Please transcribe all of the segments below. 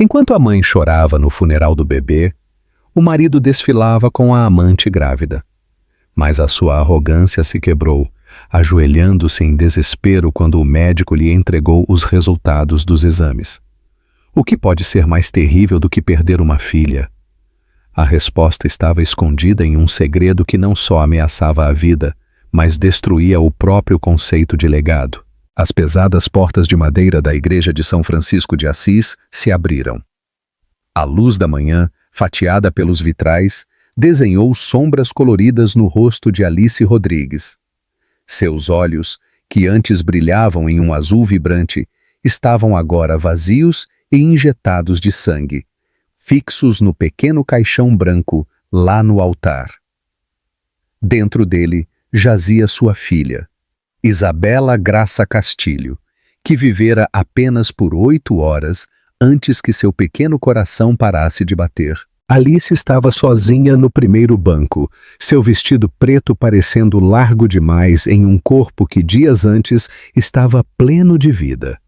Enquanto a mãe chorava no funeral do bebê, o marido desfilava com a amante grávida. Mas a sua arrogância se quebrou, ajoelhando-se em desespero quando o médico lhe entregou os resultados dos exames. O que pode ser mais terrível do que perder uma filha? A resposta estava escondida em um segredo que não só ameaçava a vida, mas destruía o próprio conceito de legado. As pesadas portas de madeira da igreja de São Francisco de Assis se abriram. A luz da manhã, fatiada pelos vitrais, desenhou sombras coloridas no rosto de Alice Rodrigues. Seus olhos, que antes brilhavam em um azul vibrante, estavam agora vazios e injetados de sangue, fixos no pequeno caixão branco lá no altar. Dentro dele jazia sua filha, Isabela Graça Castilho, que vivera apenas por 8 horas antes que seu pequeno coração parasse de bater. Alice estava sozinha no primeiro banco, seu vestido preto parecendo largo demais em um corpo que dias antes estava pleno de vida.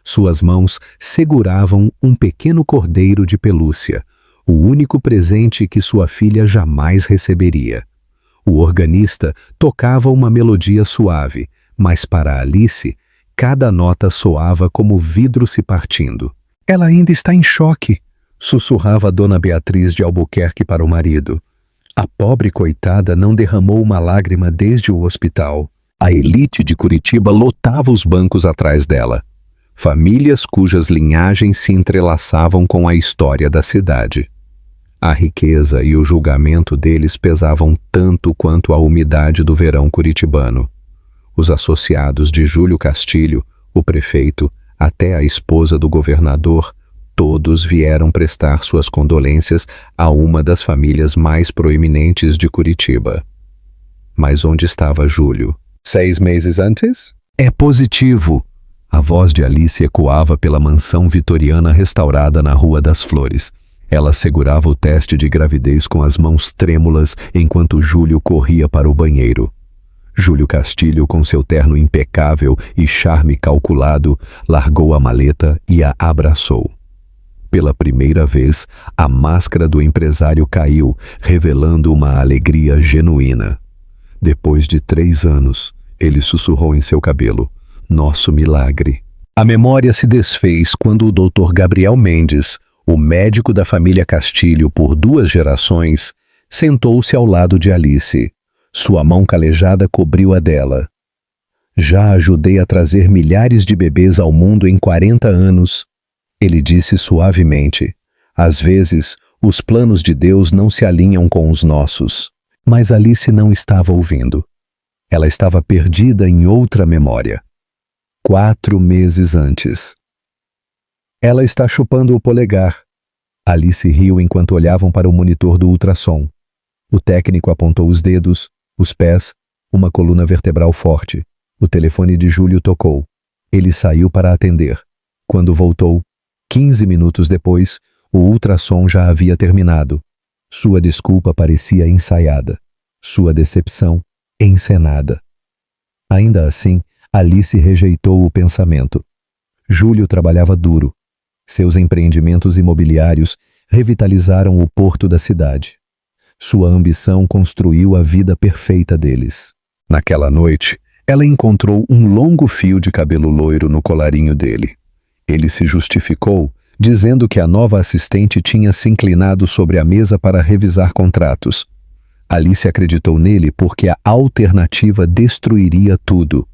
Suas mãos seguravam um pequeno cordeiro de pelúcia, o único presente que sua filha jamais receberia. O organista tocava uma melodia suave, mas para Alice, cada nota soava como vidro se partindo. Ela ainda está em choque, sussurrava Dona Beatriz de Albuquerque para o marido. A pobre coitada não derramou uma lágrima desde o hospital. A elite de Curitiba lotava os bancos atrás dela. Famílias cujas linhagens se entrelaçavam com a história da cidade. A riqueza e o julgamento deles pesavam tanto quanto a umidade do verão curitibano. Os associados de Júlio Castilho, o prefeito, até a esposa do governador, todos vieram prestar suas condolências a uma das famílias mais proeminentes de Curitiba. Mas onde estava Júlio? 6 meses antes? É positivo! A voz de Alice ecoava pela mansão vitoriana restaurada na Rua das Flores. Ela segurava o teste de gravidez com as mãos trêmulas enquanto Júlio corria para o banheiro. Júlio Castilho, com seu terno impecável e charme calculado, largou a maleta e a abraçou. Pela primeira vez, a máscara do empresário caiu, revelando uma alegria genuína. Depois de 3 anos, ele sussurrou em seu cabelo: "Nosso milagre." A memória se desfez quando o Dr. Gabriel Mendes, o médico da família Castilho por 2 gerações, sentou-se ao lado de Alice. Sua mão calejada cobriu a dela. "Já ajudei a trazer milhares de bebês ao mundo em 40 anos, ele disse suavemente. "Às vezes, os planos de Deus não se alinham com os nossos." Mas Alice não estava ouvindo. Ela estava perdida em outra memória. 4 meses antes. "Ela está chupando o polegar." Alice riu enquanto olhavam para o monitor do ultrassom. O técnico apontou os dedos, os pés, uma coluna vertebral forte. O telefone de Júlio tocou. Ele saiu para atender. Quando voltou, 15 minutos depois, o ultrassom já havia terminado. Sua desculpa parecia ensaiada. Sua decepção, encenada. Ainda assim, Alice rejeitou o pensamento. Júlio trabalhava duro. Seus empreendimentos imobiliários revitalizaram o porto da cidade. Sua ambição construiu a vida perfeita deles. Naquela noite, ela encontrou um longo fio de cabelo loiro no colarinho dele. Ele se justificou, dizendo que a nova assistente tinha se inclinado sobre a mesa para revisar contratos. Alice acreditou nele porque a alternativa destruiria tudo.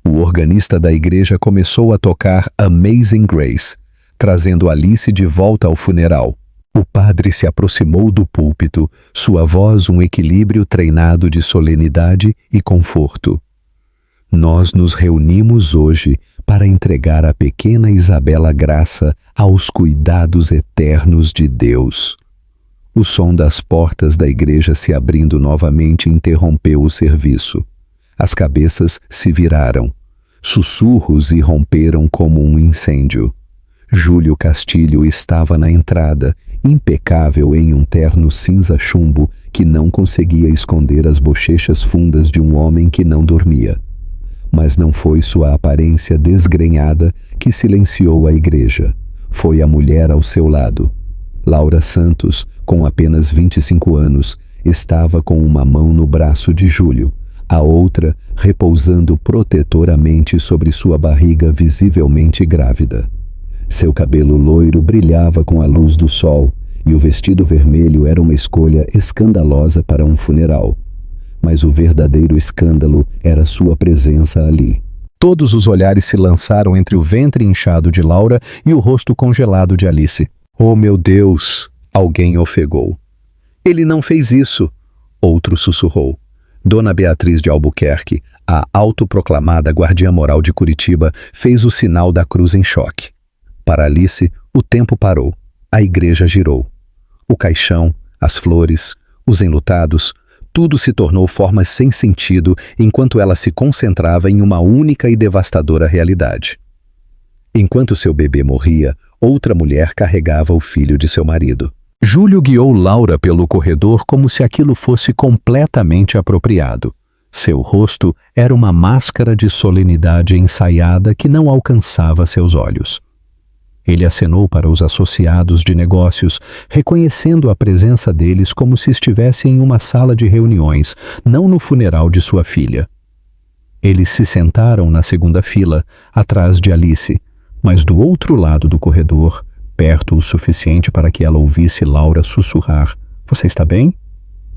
O organista da igreja começou a tocar Amazing Grace, trazendo Alice de volta ao funeral. O padre se aproximou do púlpito, sua voz um equilíbrio treinado de solenidade e conforto. "Nós nos reunimos hoje para entregar a pequena Isabela Graça aos cuidados eternos de Deus." O som das portas da igreja se abrindo novamente interrompeu o serviço. As cabeças se viraram. Sussurros irromperam como um incêndio. Júlio Castilho estava na entrada, impecável em um terno cinza chumbo que não conseguia esconder as bochechas fundas de um homem que não dormia. Mas não foi sua aparência desgrenhada que silenciou a igreja. foi a mulher ao seu lado. Laura Santos, com apenas 25 anos, estava com uma mão no braço de Júlio, a outra repousando protetoramente sobre sua barriga visivelmente grávida. Seu cabelo loiro brilhava com a luz do sol e o vestido vermelho era uma escolha escandalosa para um funeral. Mas o verdadeiro escândalo era sua presença ali. Todos os olhares se lançaram entre o ventre inchado de Laura e o rosto congelado de Alice. "Oh, meu Deus!" alguém ofegou. "Ele não fez isso!" outro sussurrou. Dona Beatriz de Albuquerque, a autoproclamada guardiã moral de Curitiba, fez o sinal da cruz em choque. Para Alice, o tempo parou. A igreja girou. O caixão, as flores, os enlutados, tudo se tornou formas sem sentido enquanto ela se concentrava em uma única e devastadora realidade. Enquanto seu bebê morria, outra mulher carregava o filho de seu marido. Júlio guiou Laura pelo corredor como se aquilo fosse completamente apropriado. Seu rosto era uma máscara de solenidade ensaiada que não alcançava seus olhos. Ele acenou para os associados de negócios, reconhecendo a presença deles como se estivesse em uma sala de reuniões, não no funeral de sua filha. Eles se sentaram na segunda fila, atrás de Alice, mas do outro lado do corredor, perto o suficiente para que ela ouvisse Laura sussurrar: "Você está bem?"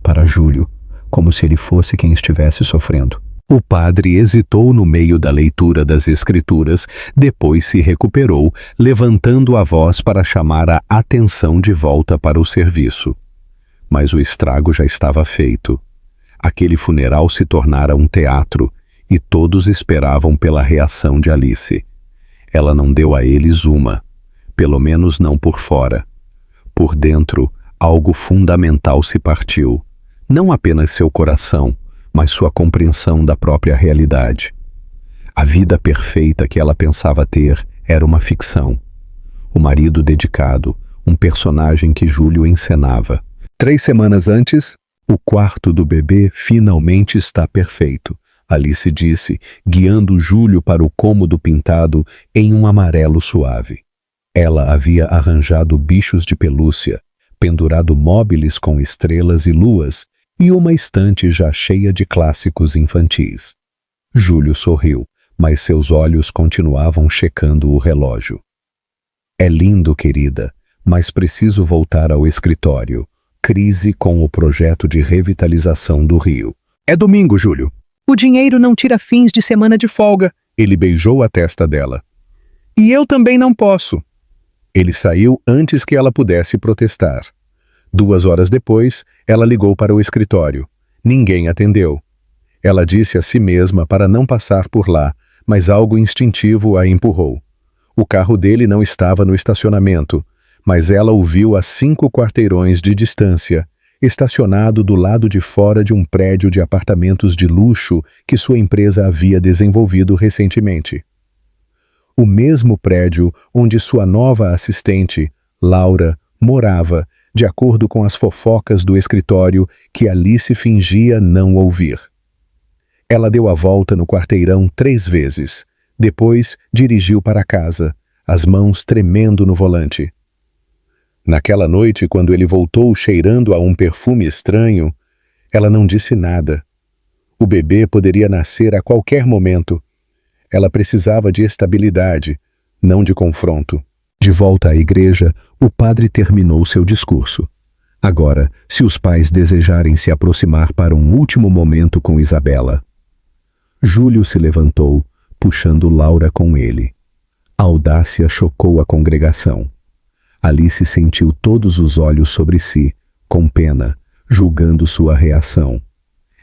para Júlio, como se ele fosse quem estivesse sofrendo. O padre hesitou no meio da leitura das escrituras, depois se recuperou, levantando a voz para chamar a atenção de volta para o serviço. Mas o estrago já estava feito. Aquele funeral se tornara um teatro, e todos esperavam pela reação de Alice. Ela não deu a eles uma, pelo menos não por fora. Por dentro, algo fundamental se partiu, não apenas seu coração, mas sua compreensão da própria realidade. A vida perfeita que ela pensava ter era uma ficção. O marido dedicado, um personagem que Júlio encenava. 3 semanas antes, "O quarto do bebê finalmente está perfeito", Alice disse, guiando Júlio para o cômodo pintado em um amarelo suave. Ela havia arranjado bichos de pelúcia, pendurado móveis com estrelas e luas, e uma estante já cheia de clássicos infantis. Júlio sorriu, mas seus olhos continuavam checando o relógio. "É lindo, querida, mas preciso voltar ao escritório. Crise com o projeto de revitalização do Rio." "É domingo, Júlio." "O dinheiro não tira fins de semana de folga." Ele beijou a testa dela. "E eu também não posso." Ele saiu antes que ela pudesse protestar. 2 horas depois, ela ligou para o escritório. Ninguém atendeu. Ela disse a si mesma para não passar por lá, mas algo instintivo a empurrou. O carro dele não estava no estacionamento, mas ela o viu a 5 quarteirões de distância, estacionado do lado de fora de um prédio de apartamentos de luxo que sua empresa havia desenvolvido recentemente. O mesmo prédio onde sua nova assistente, Laura, morava, de acordo com as fofocas do escritório que Alice fingia não ouvir. Ela deu a volta no quarteirão 3 vezes. Depois dirigiu para casa, as mãos tremendo no volante. Naquela noite, quando ele voltou cheirando a um perfume estranho, ela não disse nada. O bebê poderia nascer a qualquer momento. Ela precisava de estabilidade, não de confronto. De volta à igreja, o padre terminou seu discurso. Agora, se os pais desejarem se aproximar para um último momento com Isabela. Júlio se levantou, puxando Laura com ele. A audácia chocou a congregação. Alice sentiu todos os olhos sobre si, com pena, julgando sua reação.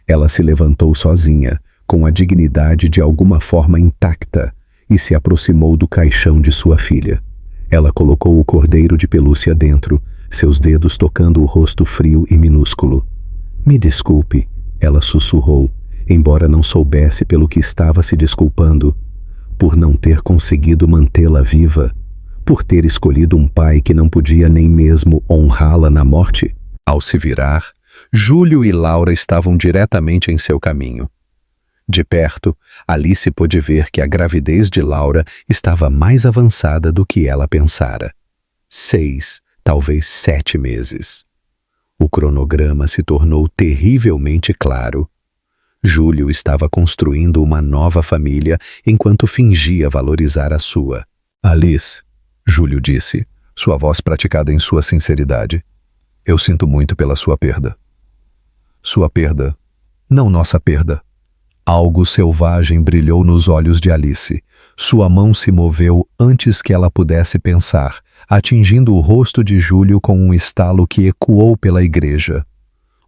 Ela se levantou sozinha, com a dignidade de alguma forma intacta, e se aproximou do caixão de sua filha. Ela colocou o cordeiro de pelúcia dentro, seus dedos tocando o rosto frio e minúsculo. "Me desculpe", ela sussurrou, embora não soubesse pelo que estava se desculpando. Por não ter conseguido mantê-la viva? Por ter escolhido um pai que não podia nem mesmo honrá-la na morte? Ao se virar, Júlio e Laura estavam diretamente em seu caminho. De perto, Alice pôde ver que a gravidez de Laura estava mais avançada do que ela pensara. 6, talvez 7 meses. O cronograma se tornou terrivelmente claro. Júlio estava construindo uma nova família enquanto fingia valorizar a sua. Alice, Júlio disse, sua voz praticada em sua sinceridade. Eu sinto muito pela sua perda. Sua perda, não nossa perda. Algo selvagem brilhou nos olhos de Alice. Sua mão se moveu antes que ela pudesse pensar, atingindo o rosto de Júlio com um estalo que ecoou pela igreja.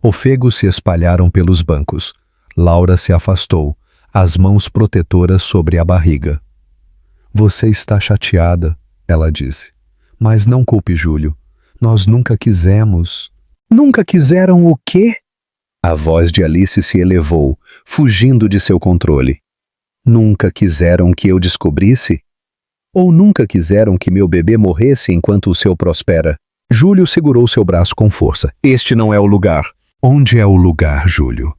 Ofegos se espalharam pelos bancos. Laura se afastou, as mãos protetoras sobre a barriga. Você está chateada, ela disse. Mas não culpe Júlio. Nós nunca quisemos. Nunca quiseram o quê? A voz de Alice se elevou, fugindo de seu controle. Nunca quiseram que eu descobrisse? Ou nunca quiseram que meu bebê morresse enquanto o seu prospera? Júlio segurou seu braço com força. Este não é o lugar. Onde é o lugar, Júlio?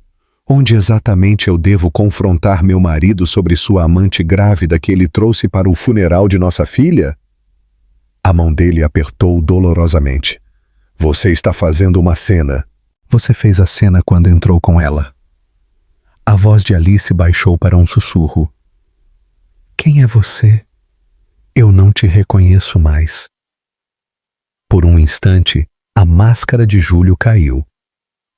Onde exatamente eu devo confrontar meu marido sobre sua amante grávida que ele trouxe para o funeral de nossa filha? A mão dele apertou dolorosamente. Você está fazendo uma cena. Você fez a cena quando entrou com ela. A voz de Alice baixou para um sussurro. Quem é você? Eu não te reconheço mais. Por um instante, a máscara de Júlio caiu.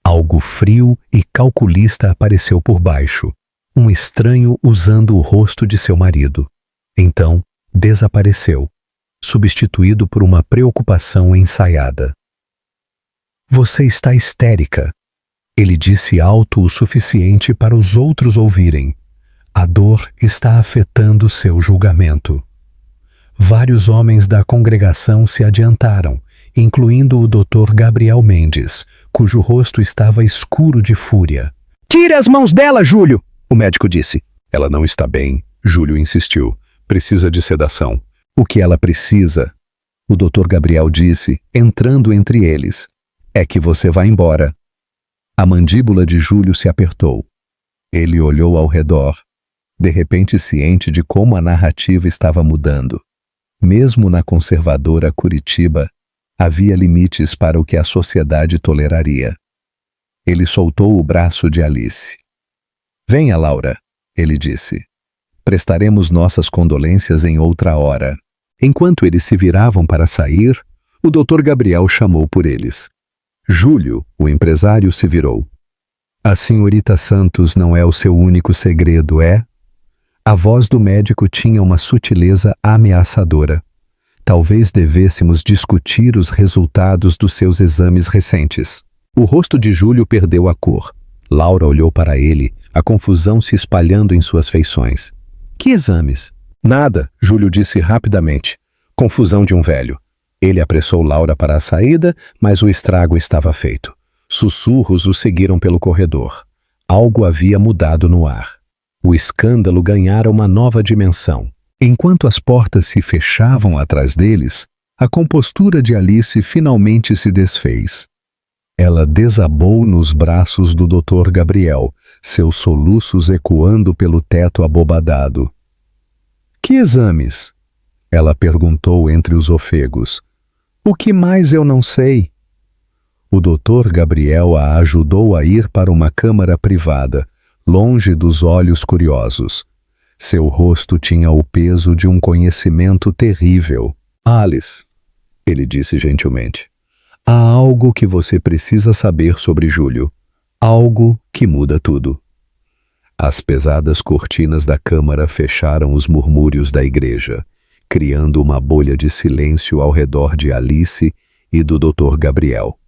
Algo frio e calculista apareceu por baixo, um estranho usando o rosto de seu marido. Então, desapareceu, substituído por uma preocupação ensaiada. Você está histérica, ele disse alto o suficiente para os outros ouvirem. A dor está afetando seu julgamento. Vários homens da congregação se adiantaram, incluindo o Dr. Gabriel Mendes, cujo rosto estava escuro de fúria. Tire as mãos dela, Júlio! O médico disse. Ela não está bem, Júlio insistiu. Precisa de sedação. O que ela precisa? O Dr. Gabriel disse, entrando entre eles. É que você vá embora. A mandíbula de Júlio se apertou. Ele olhou ao redor, de repente ciente de como a narrativa estava mudando. Mesmo na conservadora Curitiba, havia limites para o que a sociedade toleraria. Ele soltou o braço de Alice. Venha, Laura, ele disse. Prestaremos nossas condolências em outra hora. Enquanto eles se viravam para sair, o Dr. Gabriel chamou por eles. Júlio, o empresário, se virou. A senhorita Santos não é o seu único segredo, é? A voz do médico tinha uma sutileza ameaçadora. Talvez devêssemos discutir os resultados dos seus exames recentes. O rosto de Júlio perdeu a cor. Laura olhou para ele, a confusão se espalhando em suas feições. Que exames? Nada, Júlio disse rapidamente. Confusão de um velho. Ele apressou Laura para a saída, mas o estrago estava feito. Sussurros o seguiram pelo corredor. Algo havia mudado no ar. O escândalo ganhara uma nova dimensão. Enquanto as portas se fechavam atrás deles, a compostura de Alice finalmente se desfez. Ela desabou nos braços do Dr. Gabriel, seus soluços ecoando pelo teto abobadado. Que exames? Ela perguntou entre os ofegos. O que mais eu não sei? O Dr. Gabriel a ajudou a ir para uma câmara privada, longe dos olhos curiosos. Seu rosto tinha o peso de um conhecimento terrível. Alice, ele disse gentilmente, há algo que você precisa saber sobre Júlio. Algo que muda tudo. As pesadas cortinas da câmara fecharam os murmúrios da igreja, criando uma bolha de silêncio ao redor de Alice e do Dr. Gabriel.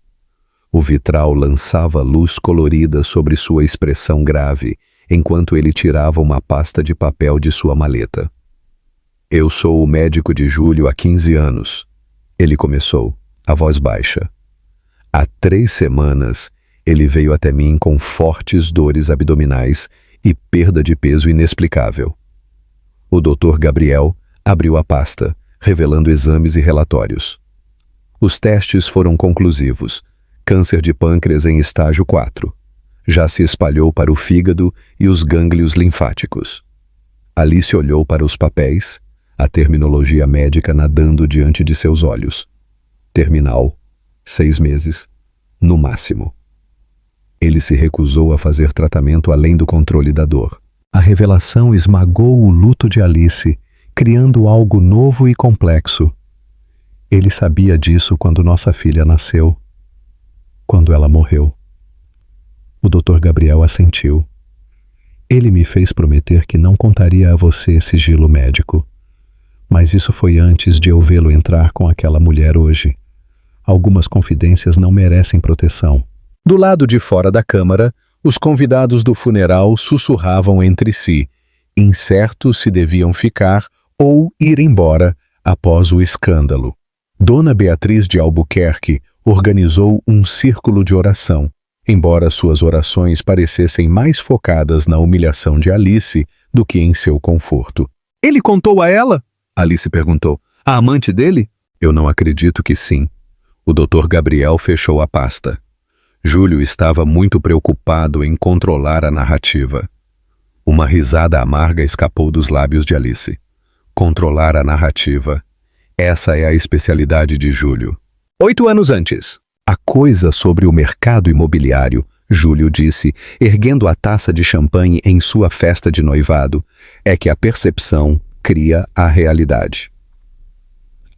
O vitral lançava luz colorida sobre sua expressão grave, enquanto ele tirava uma pasta de papel de sua maleta. Eu sou o médico de Júlio há 15 anos. Ele começou, a voz baixa. Há 3 semanas, ele veio até mim com fortes dores abdominais e perda de peso inexplicável. O Dr. Gabriel abriu a pasta, revelando exames e relatórios. Os testes foram conclusivos. Câncer de pâncreas em estágio 4. Já se espalhou para o fígado e os gânglios linfáticos. Alice olhou para os papéis, a terminologia médica nadando diante de seus olhos. Terminal, 6 meses, no máximo. Ele se recusou a fazer tratamento além do controle da dor. A revelação esmagou o luto de Alice, criando algo novo e complexo. Ele sabia disso quando nossa filha nasceu, quando ela morreu. O Dr. Gabriel assentiu. Ele me fez prometer que não contaria a você sigilo médico. Mas isso foi antes de eu vê-lo entrar com aquela mulher hoje. Algumas confidências não merecem proteção. Do lado de fora da câmara, os convidados do funeral sussurravam entre si, incertos se deviam ficar ou ir embora após o escândalo. Dona Beatriz de Albuquerque organizou um círculo de oração, embora suas orações parecessem mais focadas na humilhação de Alice do que em seu conforto. "Ele contou a ela?" Alice perguntou. "A amante dele?" "Eu não acredito que sim." O Dr. Gabriel fechou a pasta. Júlio estava muito preocupado em controlar a narrativa. Uma risada amarga escapou dos lábios de Alice. Controlar a narrativa. Essa é a especialidade de Júlio. 8 anos antes. A coisa sobre o mercado imobiliário, Júlio disse, erguendo a taça de champanhe em sua festa de noivado, é que a percepção cria a realidade.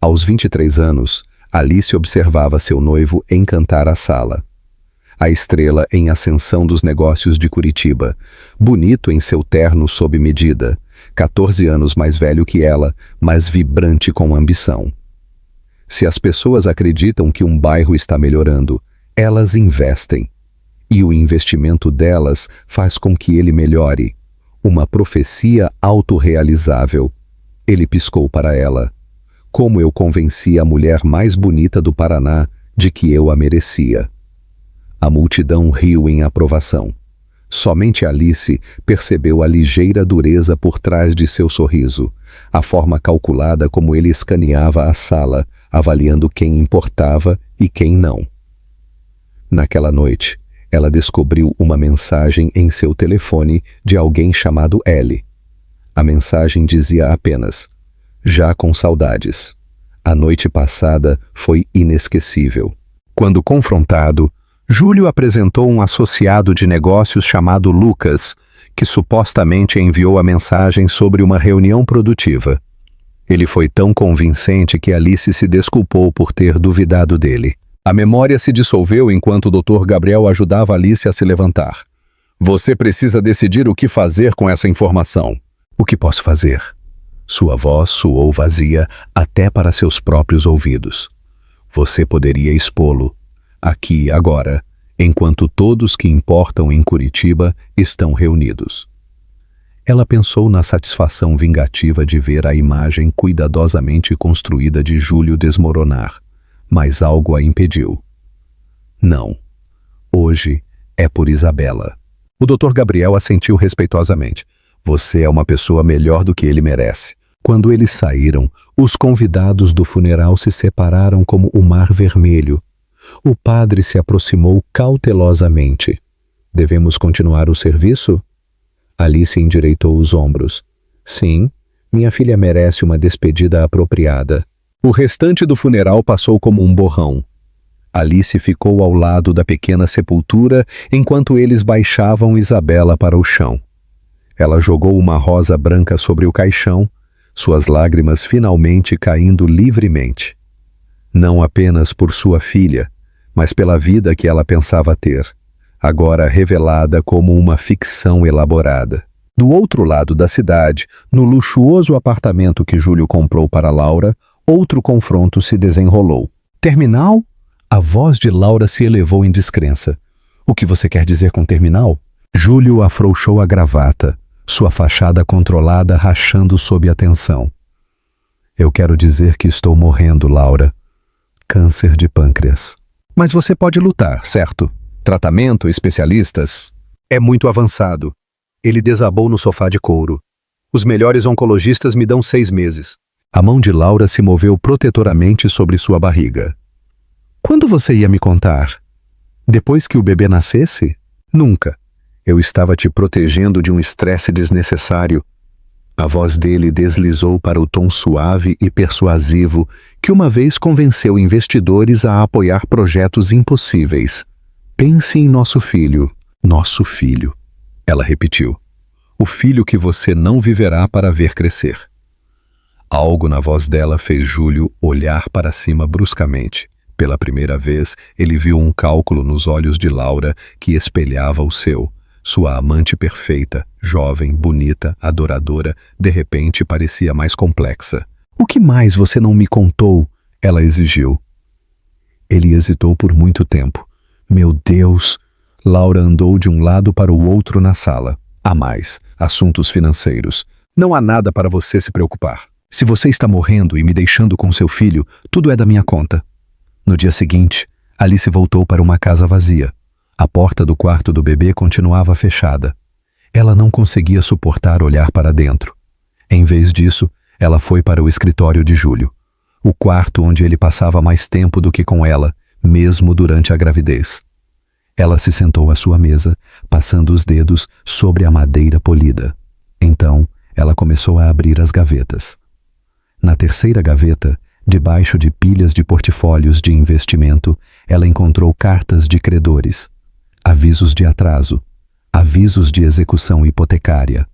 Aos 23 anos, Alice observava seu noivo encantar a sala. A estrela em ascensão dos negócios de Curitiba, bonito em seu terno sob medida, 14 anos mais velho que ela, mas vibrante com ambição. Se as pessoas acreditam que um bairro está melhorando, elas investem. E o investimento delas faz com que ele melhore. Uma profecia autorrealizável. Ele piscou para ela. Como eu convenci a mulher mais bonita do Paraná de que eu a merecia. A multidão riu em aprovação. Somente Alice percebeu a ligeira dureza por trás de seu sorriso, a forma calculada como ele escaneava a sala, avaliando quem importava e quem não. Naquela noite, ela descobriu uma mensagem em seu telefone de alguém chamado L. A mensagem dizia apenas: "Já com saudades. A noite passada foi inesquecível." Quando confrontado, Júlio apresentou um associado de negócios chamado Lucas, que supostamente enviou a mensagem sobre uma reunião produtiva. Ele foi tão convincente que Alice se desculpou por ter duvidado dele. A memória se dissolveu enquanto o Dr. Gabriel ajudava Alice a se levantar. "Você precisa decidir o que fazer com essa informação." "O que posso fazer?" Sua voz soou vazia até para seus próprios ouvidos. "Você poderia expô-lo. Aqui, agora, enquanto todos que importam em Curitiba estão reunidos." Ela pensou na satisfação vingativa de ver a imagem cuidadosamente construída de Júlio desmoronar, mas algo a impediu. "Não. Hoje é por Isabela." O Dr. Gabriel assentiu respeitosamente. "Você é uma pessoa melhor do que ele merece." Quando eles saíram, os convidados do funeral se separaram como o mar vermelho. O padre se aproximou cautelosamente. "Devemos continuar o serviço?" Alice endireitou os ombros. "Sim, minha filha merece uma despedida apropriada." O restante do funeral passou como um borrão. Alice ficou ao lado da pequena sepultura enquanto eles baixavam Isabela para o chão. Ela jogou uma rosa branca sobre o caixão, suas lágrimas finalmente caindo livremente. Não apenas por sua filha, mas pela vida que ela pensava ter, agora revelada como uma ficção elaborada. Do outro lado da cidade, no luxuoso apartamento que Júlio comprou para Laura, outro confronto se desenrolou. "Terminal?" A voz de Laura se elevou em descrença. "O que você quer dizer com terminal?" Júlio afrouxou a gravata, sua fachada controlada rachando sob a tensão. "Eu quero dizer que estou morrendo, Laura. Câncer de pâncreas." "Mas você pode lutar, certo? Tratamento, especialistas?" "É muito avançado." Ele desabou no sofá de couro. "Os melhores oncologistas me dão 6 meses." A mão de Laura se moveu protetoramente sobre sua barriga. "Quando você ia me contar? Depois que o bebê nascesse?" "Nunca. Eu estava te protegendo de um estresse desnecessário." A voz dele deslizou para o tom suave e persuasivo que uma vez convenceu investidores a apoiar projetos impossíveis. Pense em nosso filho, ela repetiu. O filho que você não viverá para ver crescer. Algo na voz dela fez Júlio olhar para cima bruscamente. Pela primeira vez, ele viu um cálculo nos olhos de Laura que espelhava o seu. Sua amante perfeita, jovem, bonita, adoradora, de repente parecia mais complexa. "O que mais você não me contou?" ela exigiu. Ele hesitou por muito tempo. Meu Deus! Laura andou de um lado para o outro na sala. Há mais, assuntos financeiros. Não há nada para você se preocupar. Se você está morrendo e me deixando com seu filho, tudo é da minha conta. No dia seguinte, Alice voltou para uma casa vazia. A porta do quarto do bebê continuava fechada. Ela não conseguia suportar olhar para dentro. Em vez disso, ela foi para o escritório de Júlio, o quarto onde ele passava mais tempo do que com ela, mesmo durante a gravidez. Ela se sentou à sua mesa, passando os dedos sobre a madeira polida. Então, ela começou a abrir as gavetas. Na terceira gaveta, debaixo de pilhas de portfólios de investimento, ela encontrou cartas de credores, avisos de atraso, avisos de execução hipotecária.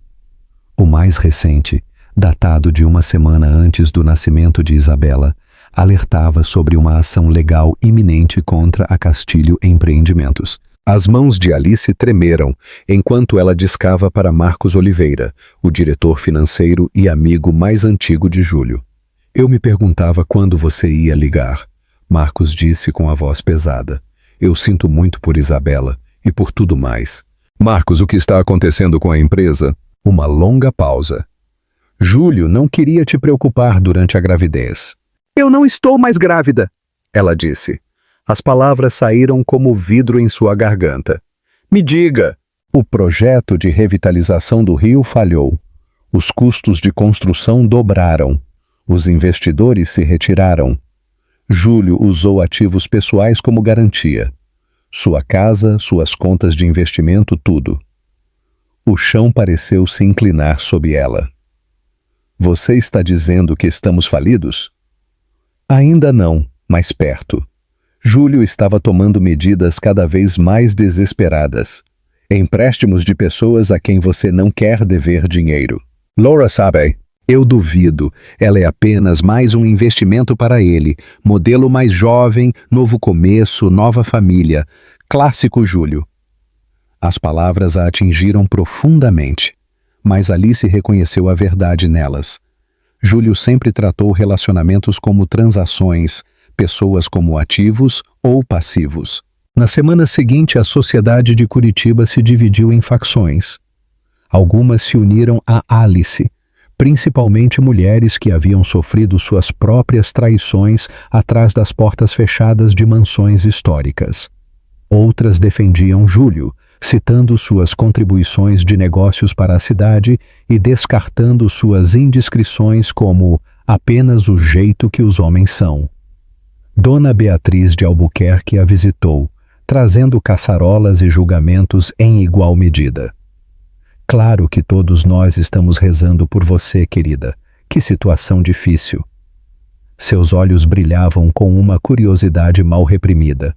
O mais recente, datado de uma semana antes do nascimento de Isabela, alertava sobre uma ação legal iminente contra a Castilho Empreendimentos. As mãos de Alice tremeram enquanto ela discava para Marcos Oliveira, o diretor financeiro e amigo mais antigo de Júlio. Eu me perguntava quando você ia ligar, Marcos disse com a voz pesada. Eu sinto muito por Isabela e por tudo mais. Marcos, o que está acontecendo com a empresa? Uma longa pausa. Júlio não queria te preocupar durante a gravidez. Eu não estou mais grávida, ela disse. As palavras saíram como vidro em sua garganta. Me diga. O projeto de revitalização do Rio falhou. Os custos de construção dobraram. Os investidores se retiraram. Júlio usou ativos pessoais como garantia. Sua casa, suas contas de investimento, tudo. O chão pareceu se inclinar sob ela. Você está dizendo que estamos falidos? Ainda não, mas perto. Júlio estava tomando medidas cada vez mais desesperadas. Empréstimos de pessoas a quem você não quer dever dinheiro. Laura sabe. Eu duvido. Ela é apenas mais um investimento para ele. Modelo mais jovem, novo começo, nova família. Clássico Júlio. As palavras a atingiram profundamente, mas Alice reconheceu a verdade nelas. Júlio sempre tratou relacionamentos como transações, pessoas como ativos ou passivos. Na semana seguinte, a sociedade de Curitiba se dividiu em facções. Algumas se uniram a Alice, principalmente mulheres que haviam sofrido suas próprias traições atrás das portas fechadas de mansões históricas. Outras defendiam Júlio, citando suas contribuições de negócios para a cidade e descartando suas indiscrições como apenas o jeito que os homens são. Dona Beatriz de Albuquerque a visitou, trazendo caçarolas e julgamentos em igual medida. Claro que todos nós estamos rezando por você, querida. Que situação difícil. Seus olhos brilhavam com uma curiosidade mal reprimida.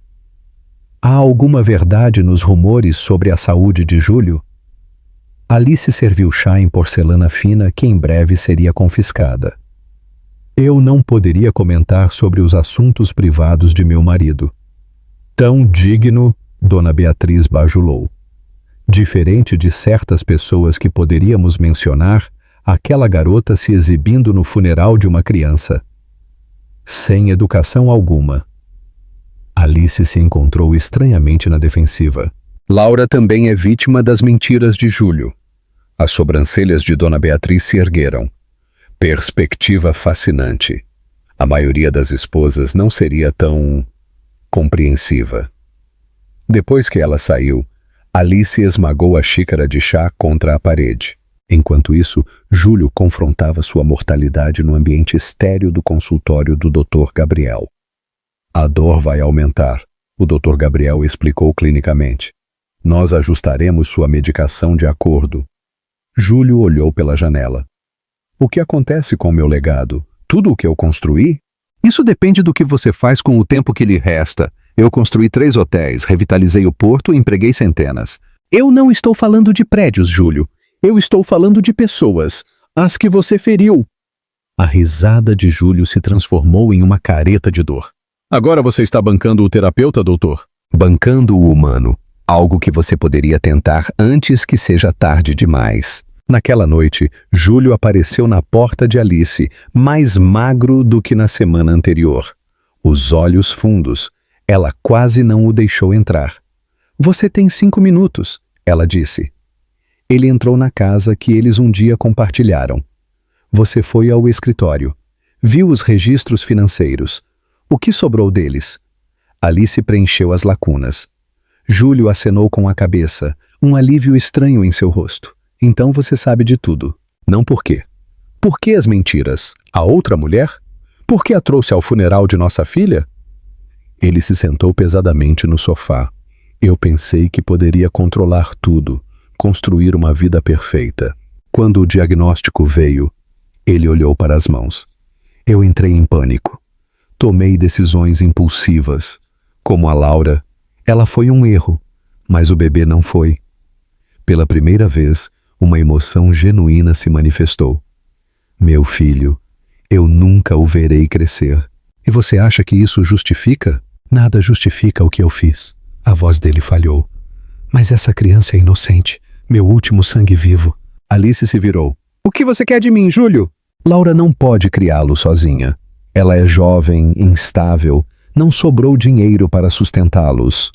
Há alguma verdade nos rumores sobre a saúde de Júlio? Alice serviu chá em porcelana fina que em breve seria confiscada. Eu não poderia comentar sobre os assuntos privados de meu marido. Tão digno, Dona Beatriz bajulou. Diferente de certas pessoas que poderíamos mencionar, aquela garota se exibindo no funeral de uma criança. Sem educação alguma. Alice se encontrou estranhamente na defensiva. Laura também é vítima das mentiras de Júlio. As sobrancelhas de Dona Beatriz se ergueram. Perspectiva fascinante. A maioria das esposas não seria tão compreensiva. Depois que ela saiu, Alice esmagou a xícara de chá contra a parede. Enquanto isso, Júlio confrontava sua mortalidade no ambiente estéril do consultório do Dr. Gabriel. A dor vai aumentar, o Dr. Gabriel explicou clinicamente. Nós ajustaremos sua medicação de acordo. Júlio olhou pela janela. O que acontece com o meu legado? Tudo o que eu construí? Isso depende do que você faz com o tempo que lhe resta. Eu construí 3 hotéis, revitalizei o porto e empreguei centenas. Eu não estou falando de prédios, Júlio. Eu estou falando de pessoas, as que você feriu. A risada de Júlio se transformou em uma careta de dor. Agora você está bancando o terapeuta, doutor? Bancando o humano. Algo que você poderia tentar antes que seja tarde demais. Naquela noite, Júlio apareceu na porta de Alice, mais magro do que na semana anterior. Os olhos fundos. Ela quase não o deixou entrar. Você tem 5 minutos, ela disse. Ele entrou na casa que eles um dia compartilharam. Você foi ao escritório. Viu os registros financeiros. O que sobrou deles? Alice preencheu as lacunas. Júlio acenou com a cabeça, um alívio estranho em seu rosto. Então você sabe de tudo. Não por quê. Por que as mentiras? A outra mulher? Por que a trouxe ao funeral de nossa filha? Ele se sentou pesadamente no sofá. Eu pensei que poderia controlar tudo, construir uma vida perfeita. Quando o diagnóstico veio, ele olhou para as mãos. Eu entrei em pânico. Tomei decisões impulsivas. Como a Laura, ela foi um erro, mas o bebê não foi. Pela primeira vez, uma emoção genuína se manifestou. Meu filho, eu nunca o verei crescer. E você acha que isso justifica? Nada justifica o que eu fiz. A voz dele falhou. Mas essa criança é inocente. Meu último sangue vivo. Alice se virou. O que você quer de mim, Júlio? Laura não pode criá-lo sozinha. Ela é jovem, instável. Não sobrou dinheiro para sustentá-los.